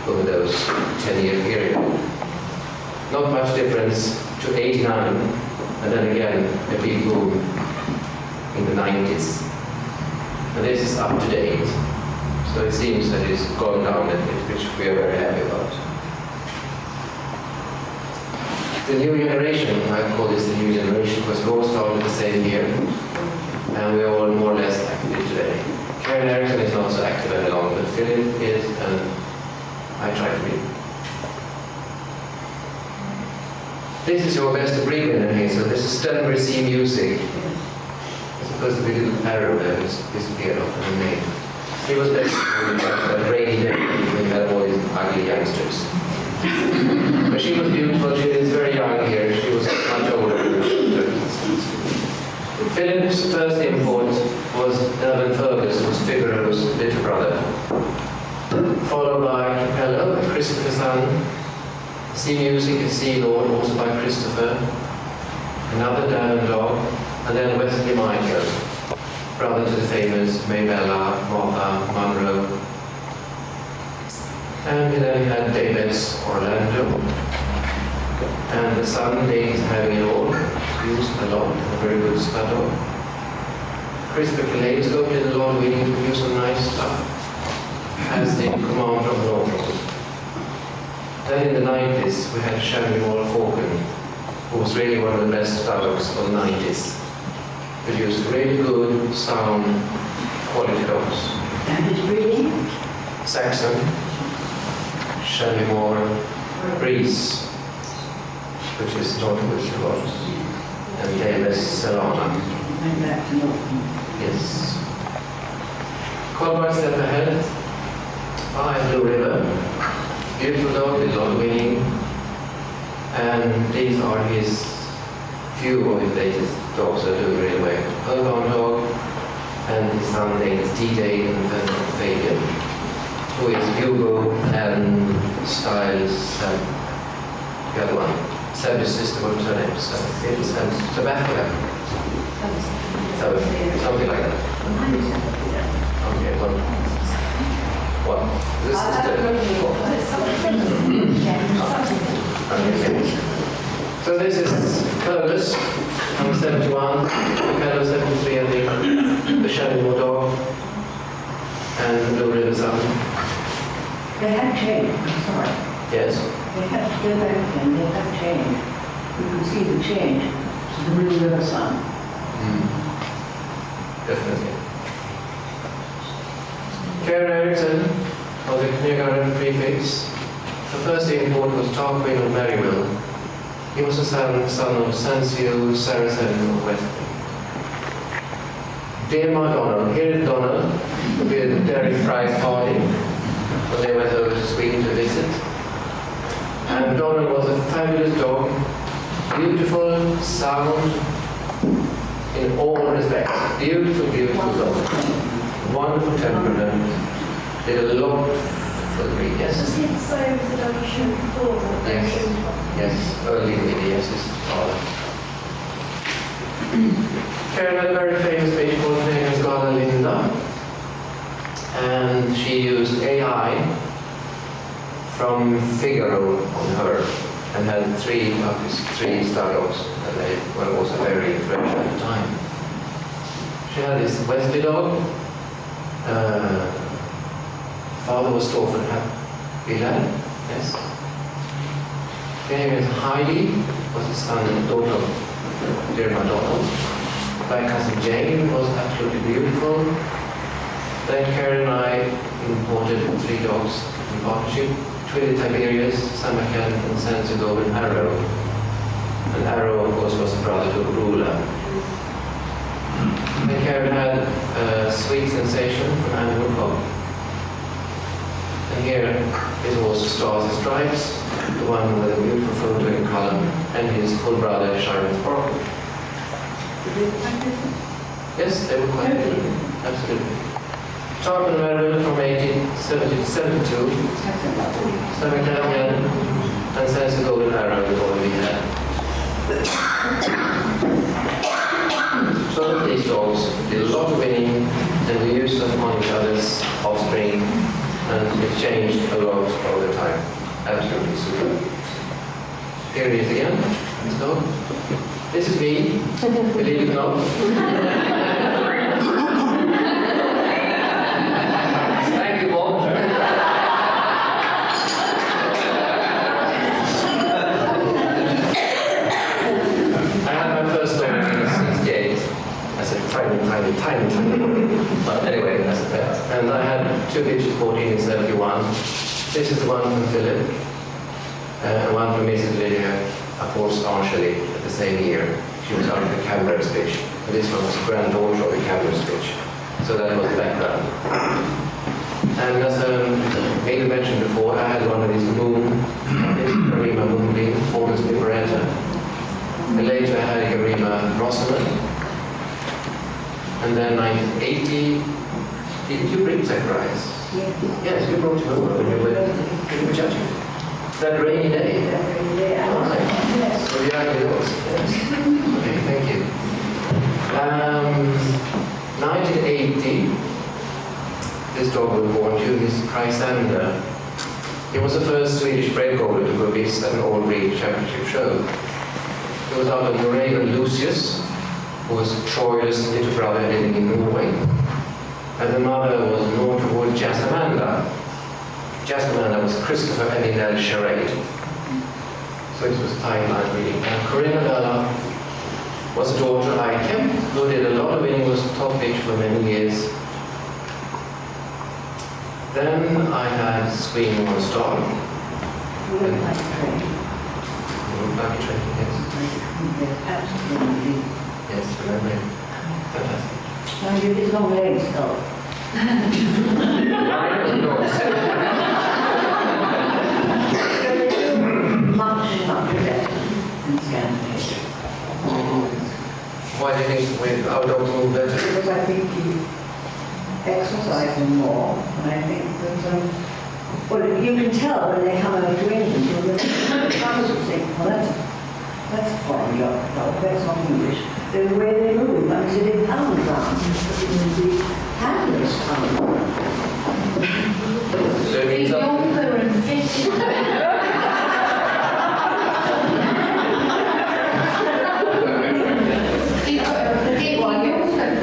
over those 10-year period. Not much difference to 89, and then again a big boom in the 90s. And this is up to date. So it seems that it's gone down a bit, which we are very happy about. The new generation, I call this the new generation, because we all started the same year, and we are all more or less active today. Karen Eriksson is not so active any longer, but Philip is, and I try to be. This is your best of breed winner, Hazel. This is Stanbury C Music. It's supposed to be a little arrow there, it's disappeared off her name. He was best on that rainy day when we had all these ugly youngsters. But she was beautiful, she is very young here, she was much older. Philip's first import was Elvin Fergus, who was Figaro's little brother. Followed by Capello, Christopher's son. C Music and C Lord, also by Christopher. another Devon dog, and then Wesley Michael, brother to the famous Maybella, Martha, Monroe. And we then had Davis Orlando, and the son Dave's having it all, used a lot, a very good stud dog. Christopher Kaleidoscope did a lot of winning, produced some nice stuff, as did Commander of Norfolk. Then in the 90s, we had Sherry Moore Falcon, who was really one of the best stud dogs of the 90s. Produced really good, sound, quality dogs. And his breeding? Saxon, Sherry Moore, Breeze, which is Northwood Rods, and Davis Solana. Went back to Norton. Yes. Colbert step ahead. Blue River. Beautiful dog, with a lot of winning. And these are his few of his latest dogs that do really well. Holm-Hansen dog, and his son named DJ and Fabian, who is Hugo and Styles and the other one. Service system, what was her name? Sebastian. So, something like that. Okay, well. What? This is okay. So this is Fergus, number 71, Fellow 73, I think, the Shadow Dog, and Blue River Sun. They have changed, I'm sorry. Yes. They have to go back again, they have changed. You can see the change to the Blue River Sun. Definitely. Karen Erickson was a kindergarten prefix. The first import was Tarquin of Maryville. He was a son of Sansio Saracen of Westby. Dear my Donald, here is Donald with Derek Fry's party when they went over to Sweden to visit. And Donald was a fabulous dog, beautiful, sound, in all respects. Beautiful, beautiful dog. Wonderful temperament. Did a lot for the breed, yes? Was he the same as the dog you showed before? Yes, yes, early yes, his father. Karen had a very famous baby called Megan's Gala Linda, and she used AI from Figaro on her, and had three star dogs, and they were also very influential at the time. She had this Wesley dog. Father was Thorfinn Midland, yes. Her name is Heidi, was the son and daughter of dear Donald. My cousin Jane was absolutely beautiful. Then Karen and I imported 3 dogs in partnership. Twin Tiberius, Samacan, and Sansa Golden Arrow. And Arrow, of course, was a brother to Rula. Then Karen had Sweet Sensation from Animal Pop. And here is also Stars and Stripes, the one with a beautiful photo in color, and his full brother, Sharon Sparkle. Yes, they were quite different. Absolutely. Tarpon Merrill from 1870 to 72. Samacan and Sansa Golden Arrow we already had. So these dogs did a lot of winning, and we used them on each other's offspring, and it changed a lot over time. Absolutely super. Here it is again. Let's go. This is me, believe it or not. Thank you, Bob. I had my first dog in 68. I said tiny. But anyway, that's a pet. And I had 2 bitches 14 in 71. This is the one from Philip, and one from Mrs. Lydia, of course, partially at the same year. She was out of the Cameron's bitch. And this one was granddaughter of the Cameron's bitch. So that was the background. And as Hazel mentioned before, I had one of these Garima Moonbeam, Fortis Liberata. And later I had a Garima Rosamond. And then 1980, did you bring Zacharias? Yes. Yes, you brought him over when you were judging. That rainy day. Every day. Right. Yes. So yeah, it was. Yes. Okay, thank you. 1980, this dog was born, Julius Fryckstrand. He was the first Swedish breakholder to go beast at an all-breed championship show. He was out of Marianne Lucius, who was Troilus' little brother living in Norway. And the mother was Northwood Jassamanda. Jassamanda was Christopher Eminel Charade. So it was timeline reading. And Corinna Bella was a daughter I kept, who did a lot of English top pitch for many years. Then I had Swing One Star. We went by train. Back train, yes. Absolutely. Yes, remember it. Fantastic. Now you did long legs though. Much better in Scandinavia. Why do you think with our dogs move better? Because I think you exercise them more, and I think that, well, you can tell when they come over to England, you'll think, well, that's a foreign dog, that's not English. The way they move, I mean, they pound round, the handlers pound round. So it means that Younger and fitter.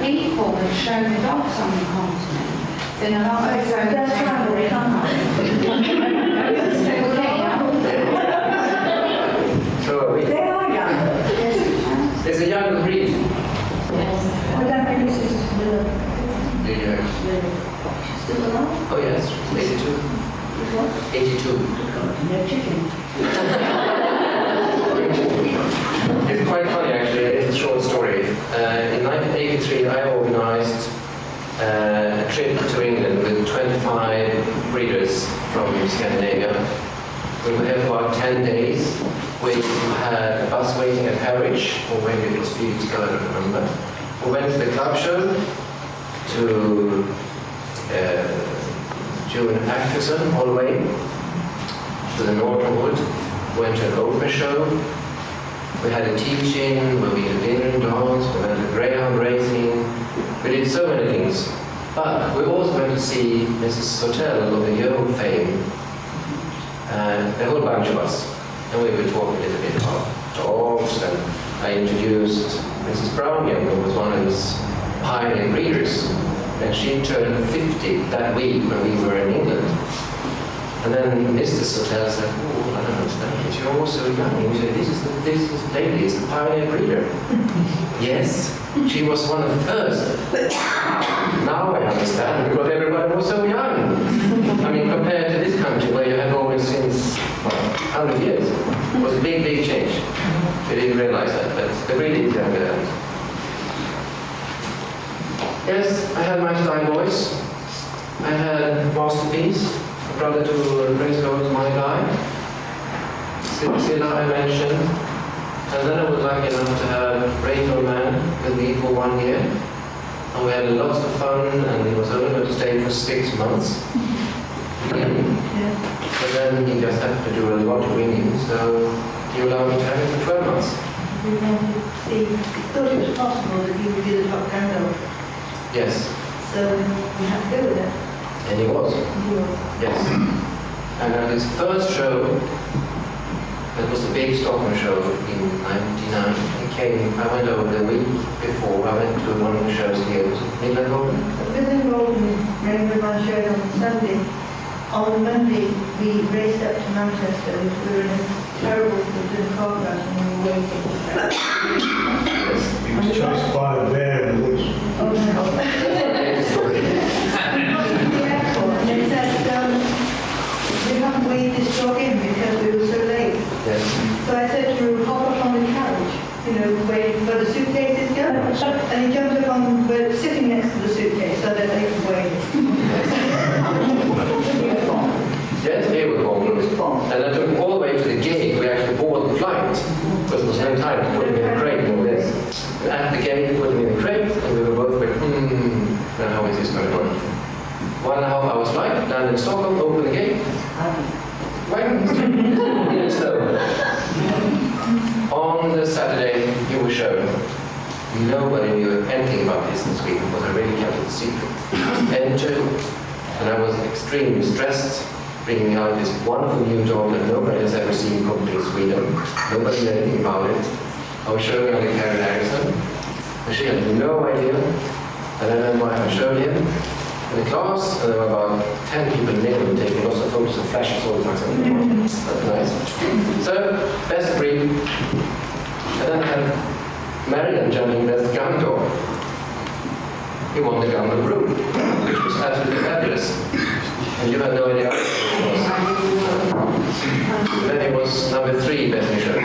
People that show the dogs on the continent, then a lot of That's right, they come so They are younger. Yes. it's a young breed. But that means it's still Yeah. she's still alive. Oh yes, 82. She's what? 82. No chicken. It's quite funny actually, it's a short story. In 1983 I organized a trip to England with 25 breeders from Scandinavia. We were there for about 10 days. We had a bus waiting at Henric, or maybe it was a few weeks ago, I don't remember. We went to the club show, to June Atkinson all the way, to the Northwood, went to an open show. We had a teaching where we did dinner and dance, we went to greyhound racing, we did so many things. But we also went to see Mrs. Hotel of the Yeoman fame, a whole bunch of us. And we were talking a little bit about dogs, and I introduced Mrs. Brownhill, who was one of his pioneer breeders. And she turned 50 that week when we were in England. And then Mr. Hotel said, oh, I don't understand, you're also young. He said, this lady is the pioneer breeder. Yes, she was one of the first. Now I understand, because everybody was so young. I mean, compared to this country where you have always since 100 years, it was a big, big change. They didn't realize that, but the breed is younger. Yes, I had my style boys. I had Masterpiece, a brother to Grace Gold's my guy. Silla I mentioned. And then I was lucky enough to have Rainbow Man with me for 1 year. And we had lots of fun, and he was only going to stay for 6 months. But then he just had to do a lot of winning, so he allowed me to have him for 12 months. We wanted to see, we thought it was possible that he would be the top handle, Yes, so we had to go with it. and he was. He was. Yes. And at his first show, it was the big Stockholm show in 99. He came, I went over the week before, I went to one of the shows here, it was Midland. Midland Rainbow Man showed on Sunday. On the Monday, we raced up to Manchester. We were in a terrible car crash and we were waiting. He was chased by a bear in the woods. Oh no. And they said, we haven't weighed this dog in because we were so late. Yes. So I said to him, hop up on the carriage, you know, waiting for the suitcases go. And he jumped up on, we're sitting next to the suitcase so that they could weigh it. Yes, he was born. He was born. And I took him all the way to the gate. We actually bought the flight because there was no time to put him in a crate and all this. And at the gate, we put him in a crate, and we were both like, now how is this going to work? 1.5 hours flight, landed in Stockholm, opened the gate. When? So, on the Saturday you were shown, nobody knew anything about this in Sweden because I really kept it a secret. Entered, and I was extremely stressed, bringing out this wonderful new dog that nobody has ever seen probably in Sweden. Nobody knew anything about it. I was showing her to Henric, and she had no idea. And I remember I showed him in the class, and there were about 10 people near him taking lots of photos and flashes all the time. That's nice. So, best of breed. And then I had Marianne jumping best gun dog. He won the gun and room, which was absolutely fabulous. And you had no idea what it was. Then it was number 3 best in show.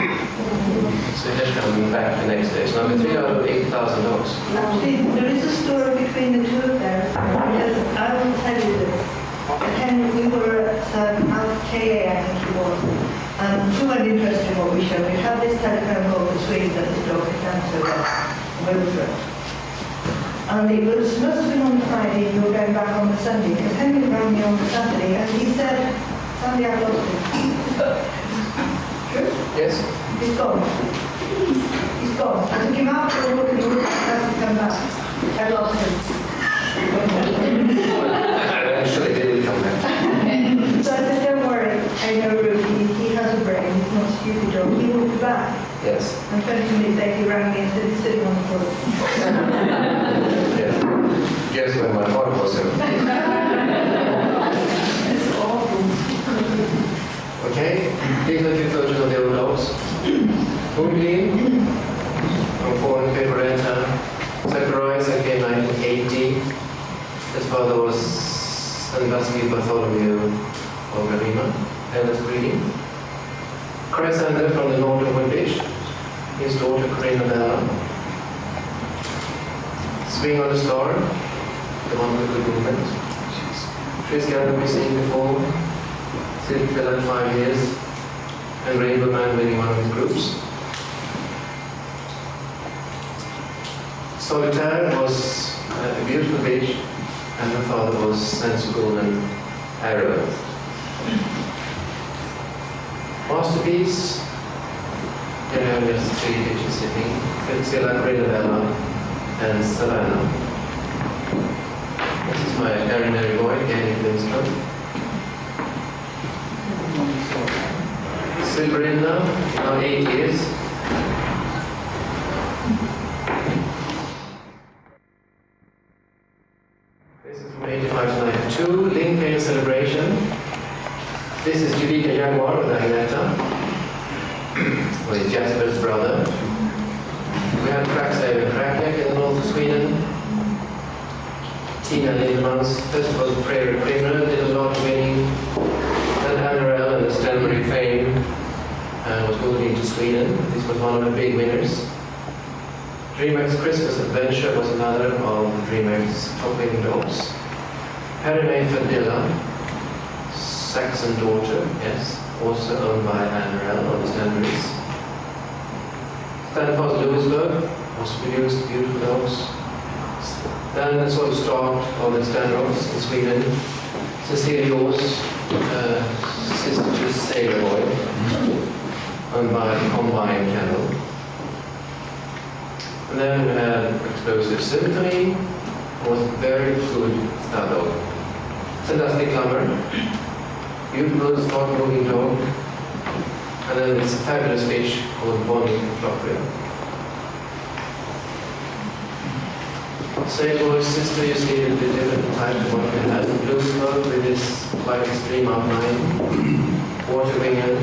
So he's coming back the next day. So number 3 out of 8,000 dogs. Actually, there is a story between the two of them, because I will tell you this. Henry, we were at KA, I think it was, and we weren't interested in what we showed. We had this telephone call in Sweden that this dog had done so well. We were thrilled. And it was, must have been on the Friday, and you were going back on the Sunday, because Henry rang me on the Saturday, and he said, Sunday I've lost him. True? Yes? He's gone. He's gone. I took him out for a walk and he hasn't come back. I lost him. Eventually they will come back. So I said, don't worry, I know Rudy, he has a brain, he's not a stupid dog, he will be back. Yes. And 20 minutes later he rang me and said he's sitting on the floor. Yes. Guess where my heart was in. It's awful. Okay, these are a few photos of the old dogs. Midland, from foreign paper rental. Zacharias came in 1980. His father was Vasily Bartholomew of Garima, eldest breeding. Crescender from the north of Woodbridge. His daughter Corinna Bella. Swing on the Star, the one with the good movement. Fryckstrand we've seen before. Silk Bella 5 years. And Rainbow Man winning one of his groups. Solitaire was a beautiful bitch, and her father was Sense Golden Arrow. Masterpiece. Here I have just 3 bitches sitting. Fryckstrand, Bella, and Savannah. This is my urinary boy, Henric Lindström. Silverina, now 8 years. This is from 85 to 92, Lincoln celebration. This is Judica Jaguar with Agneta, with Jasper's brother. We have Fryckstrand Krakiak in the north of Sweden. Tina Lindmans, Festival Prairie Criminal, did a lot of winning. Then Henric and the Stenbury fame was moving into Sweden. This was one of the big winners. DreamHack's Christmas Adventure was another of DreamHack's top winning dogs. Harry May Fadilla, Saxon Daughter, yes, also owned by Henric on the Stenburys. Stanford Lewisburg was produced beautiful dogs. Then the sort of start of the Stanroffs in Sweden. Cecilia's sister to Sailor Boy, owned by Combine Kennel. And then we had Explosive Symphony, was very good stud dog. Fantastic Lumber, beautiful smart moving dog. And then this fabulous fish called Bonnie Flockrill. Sailor Boy's sister, you see a bit different type of what we had. Blue smoke with this quite extreme outline, water wingen,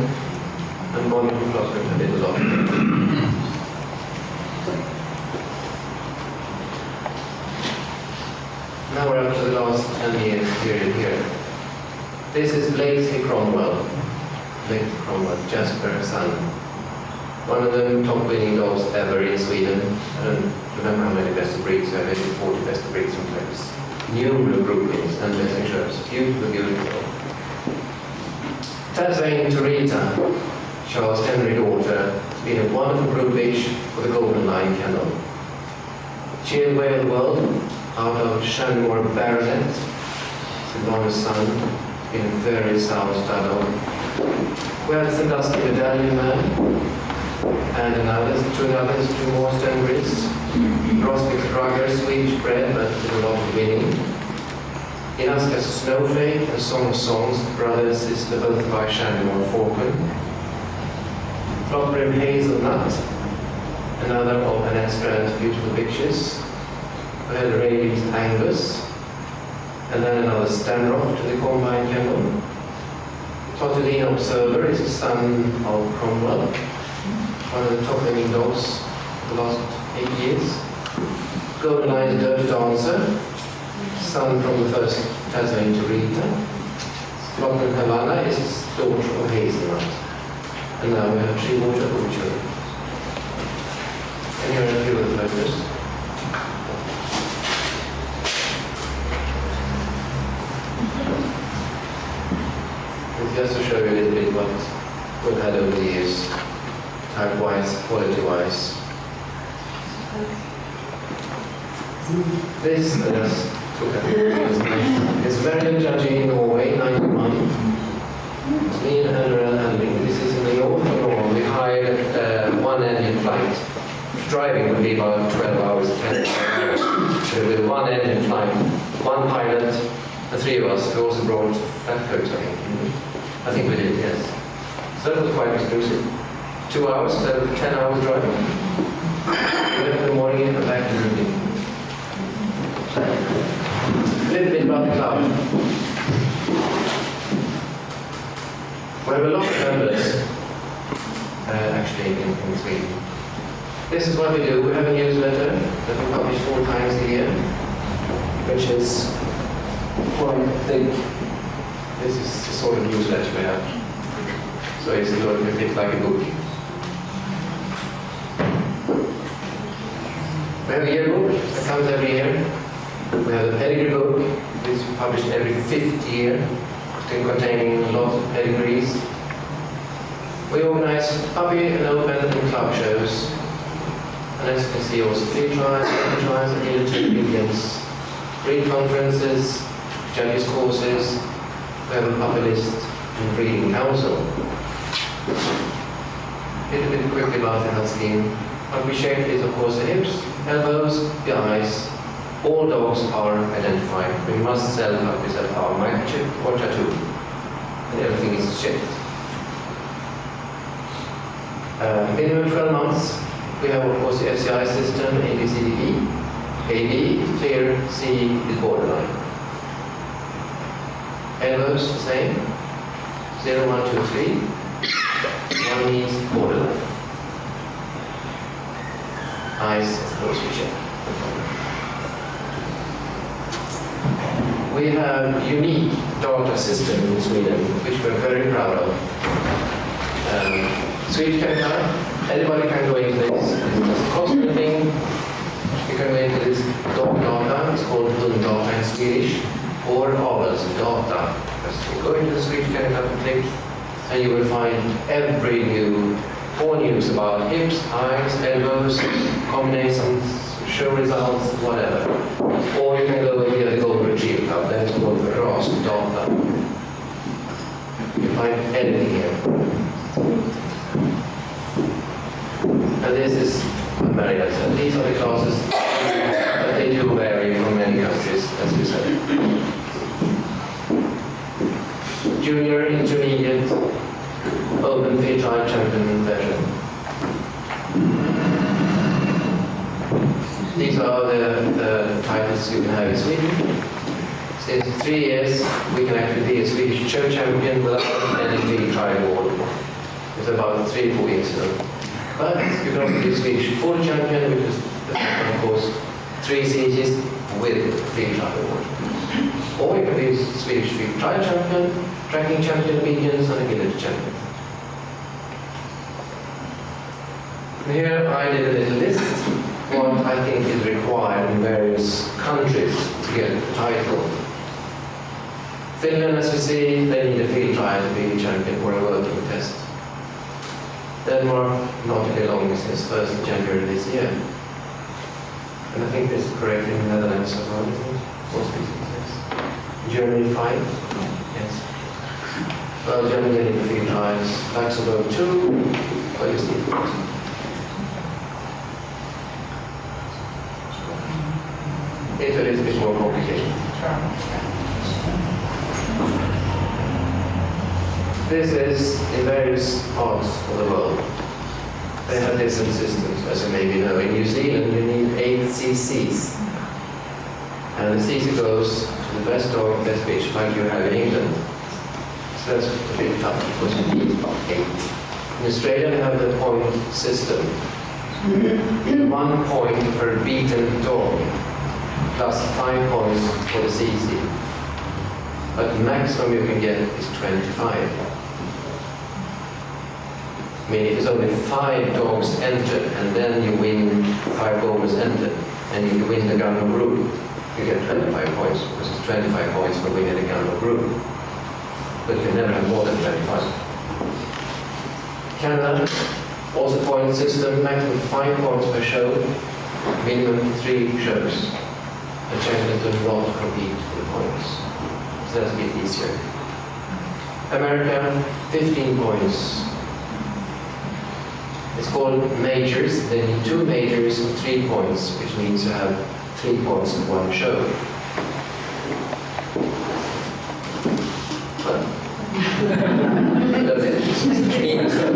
and Bonnie Flockrill I did a lot. Now we're up to the last 10 years period here. This is Blakely Cromwell. Blakely Cromwell, Jasper's son. One of the top winning dogs ever in Sweden. I don't remember how many best of breeds, so I maybe 40 best of breeds in place. Numerous group wins and best in shows. Beautiful, beautiful dog. Tasmanian Torita, Charles Henry daughter, has been a wonderful group bitch for the Golden Lion Kennel. Cheered Way of the World, out of Shanmore Baronet, Silvana's son, been a very sound stud dog. We had some dusty medallion man, and two more stone grids. Rostic Rugger, Swedish bread, but with a lot of winning. Inaska's Snowflake and Song of Songs, brother and sister, both by Shannon Falcon. Flopper Hazelnut, another of Fryckstrand's beautiful pictures. We had Radiant Angus, and then another standoff to the Combine Kennel. Tortellino Observer is the son of Cromwell, one of the top living dogs for the last 8 years. Golden Eyes Dirt Dancer, son from the first Tasmanian to Rita. Flocken Havana is his daughter of Hazelnut. And now we have Treewater Overture. And here are a few of the photos. Just to show you a little bit what we've had over the years, type-wise, quality-wise. This just took a it's Marianne judging in Norway, 91. Me and Henric handling. This is in the north of Norway. We hired one engine flight. Driving would be about 12 hours, 10 hours. So with one engine flight, one pilot, and 3 of us. We also brought flat coats, I think we did, yes. So that was quite exclusive. 2 hours instead of 10 hours driving. We went in the morning and back in the evening. A little bit about the club. We have a lot of members, actually, in Sweden. This is what we do. We have a newsletter that we publish 4 times a year, which is quite thick. This is the sort of newsletter we have. So it's a little bit like a book. We have a yearbook that comes every year. We have a pedigree book, which is published every 5th year, containing lots of pedigrees. We organize puppy and open and club shows. And as you can see, also field trials, and military meetings, breed conferences, judges courses. We have a puppy list and breeding council. A little bit quickly about the health scheme. What we shape is, of course, the hips, elbows, the eyes. All dogs are identified. We must sell puppies that are microchip or tattoo. And everything is checked. Minimum 12 months. We have, of course, the FCI system, A, B, C, D, E. A, B is clear, C is borderline. Elbows, the same. 0, 1, 2, 3. 1 means borderline. Eyes, of course, we check. We have a unique data system in Sweden, which we're very proud of. Swedish Kennel, anybody can go into this. It doesn't cost anything. You can go into this dog data, it's called hunddata in Swedish, or Avels data. Just go into the Swedish Kennel and click, and you will find every all news about hips, eyes, elbows, combinations, show results, whatever. Or you can go via the Golden Retriever Club, that is called the RAS data. You find anything here. And this is what Marianne said. These are the classes, but they do vary from many countries, as we said. Junior, intermediate, open field trial champion, veteran. These are the titles you can have in Sweden. Since 3 years, we can actually be a Swedish show champion without any field trial award. It's about 3 or 4 years ago. But you can also be a Swedish full champion, which is, of course, 3 stages with field trial award. Or you can be a Swedish field trial champion, tracking champion, medians, and a village champion. And here I did a little list what I think is required in various countries to get the title. Finland, as you see, they need a field trial to be a champion or a working test. Denmark, not any longer since 1st of January this year. And I think this is correct in the Netherlands as well, isn't it? Most recent, yes. Germany, 5? Yes. Belgium getting the field trials. Luxembourg 2. What is it? Italy is a bit more complicated. This is in various parts of the world. They have different systems, as you maybe know. In New Zealand, you need 8 cc's. And the cc goes to the best dog, best bitch, like you have in England. So that's a bit tough, because you need about 8. In Australia, they have the point system. 1 point per beaten dog, plus 5 points for the cc. But the maximum you can get is 25. I mean, if there's only 5 dogs entered, and then you win 5 owners entered, and you win the gun group, you get 25 points, because it's 25 points for winning the gun group. But you can never have more than 25. Canada, also point system, maximum 5 points per show, minimum 3 shows. The champion does not compete for the points. So that's a bit easier. America, 15 points. It's called majors. They need 2 majors and 3 points, which means you have 3 points in 1 show. But that's it. It's 16 show.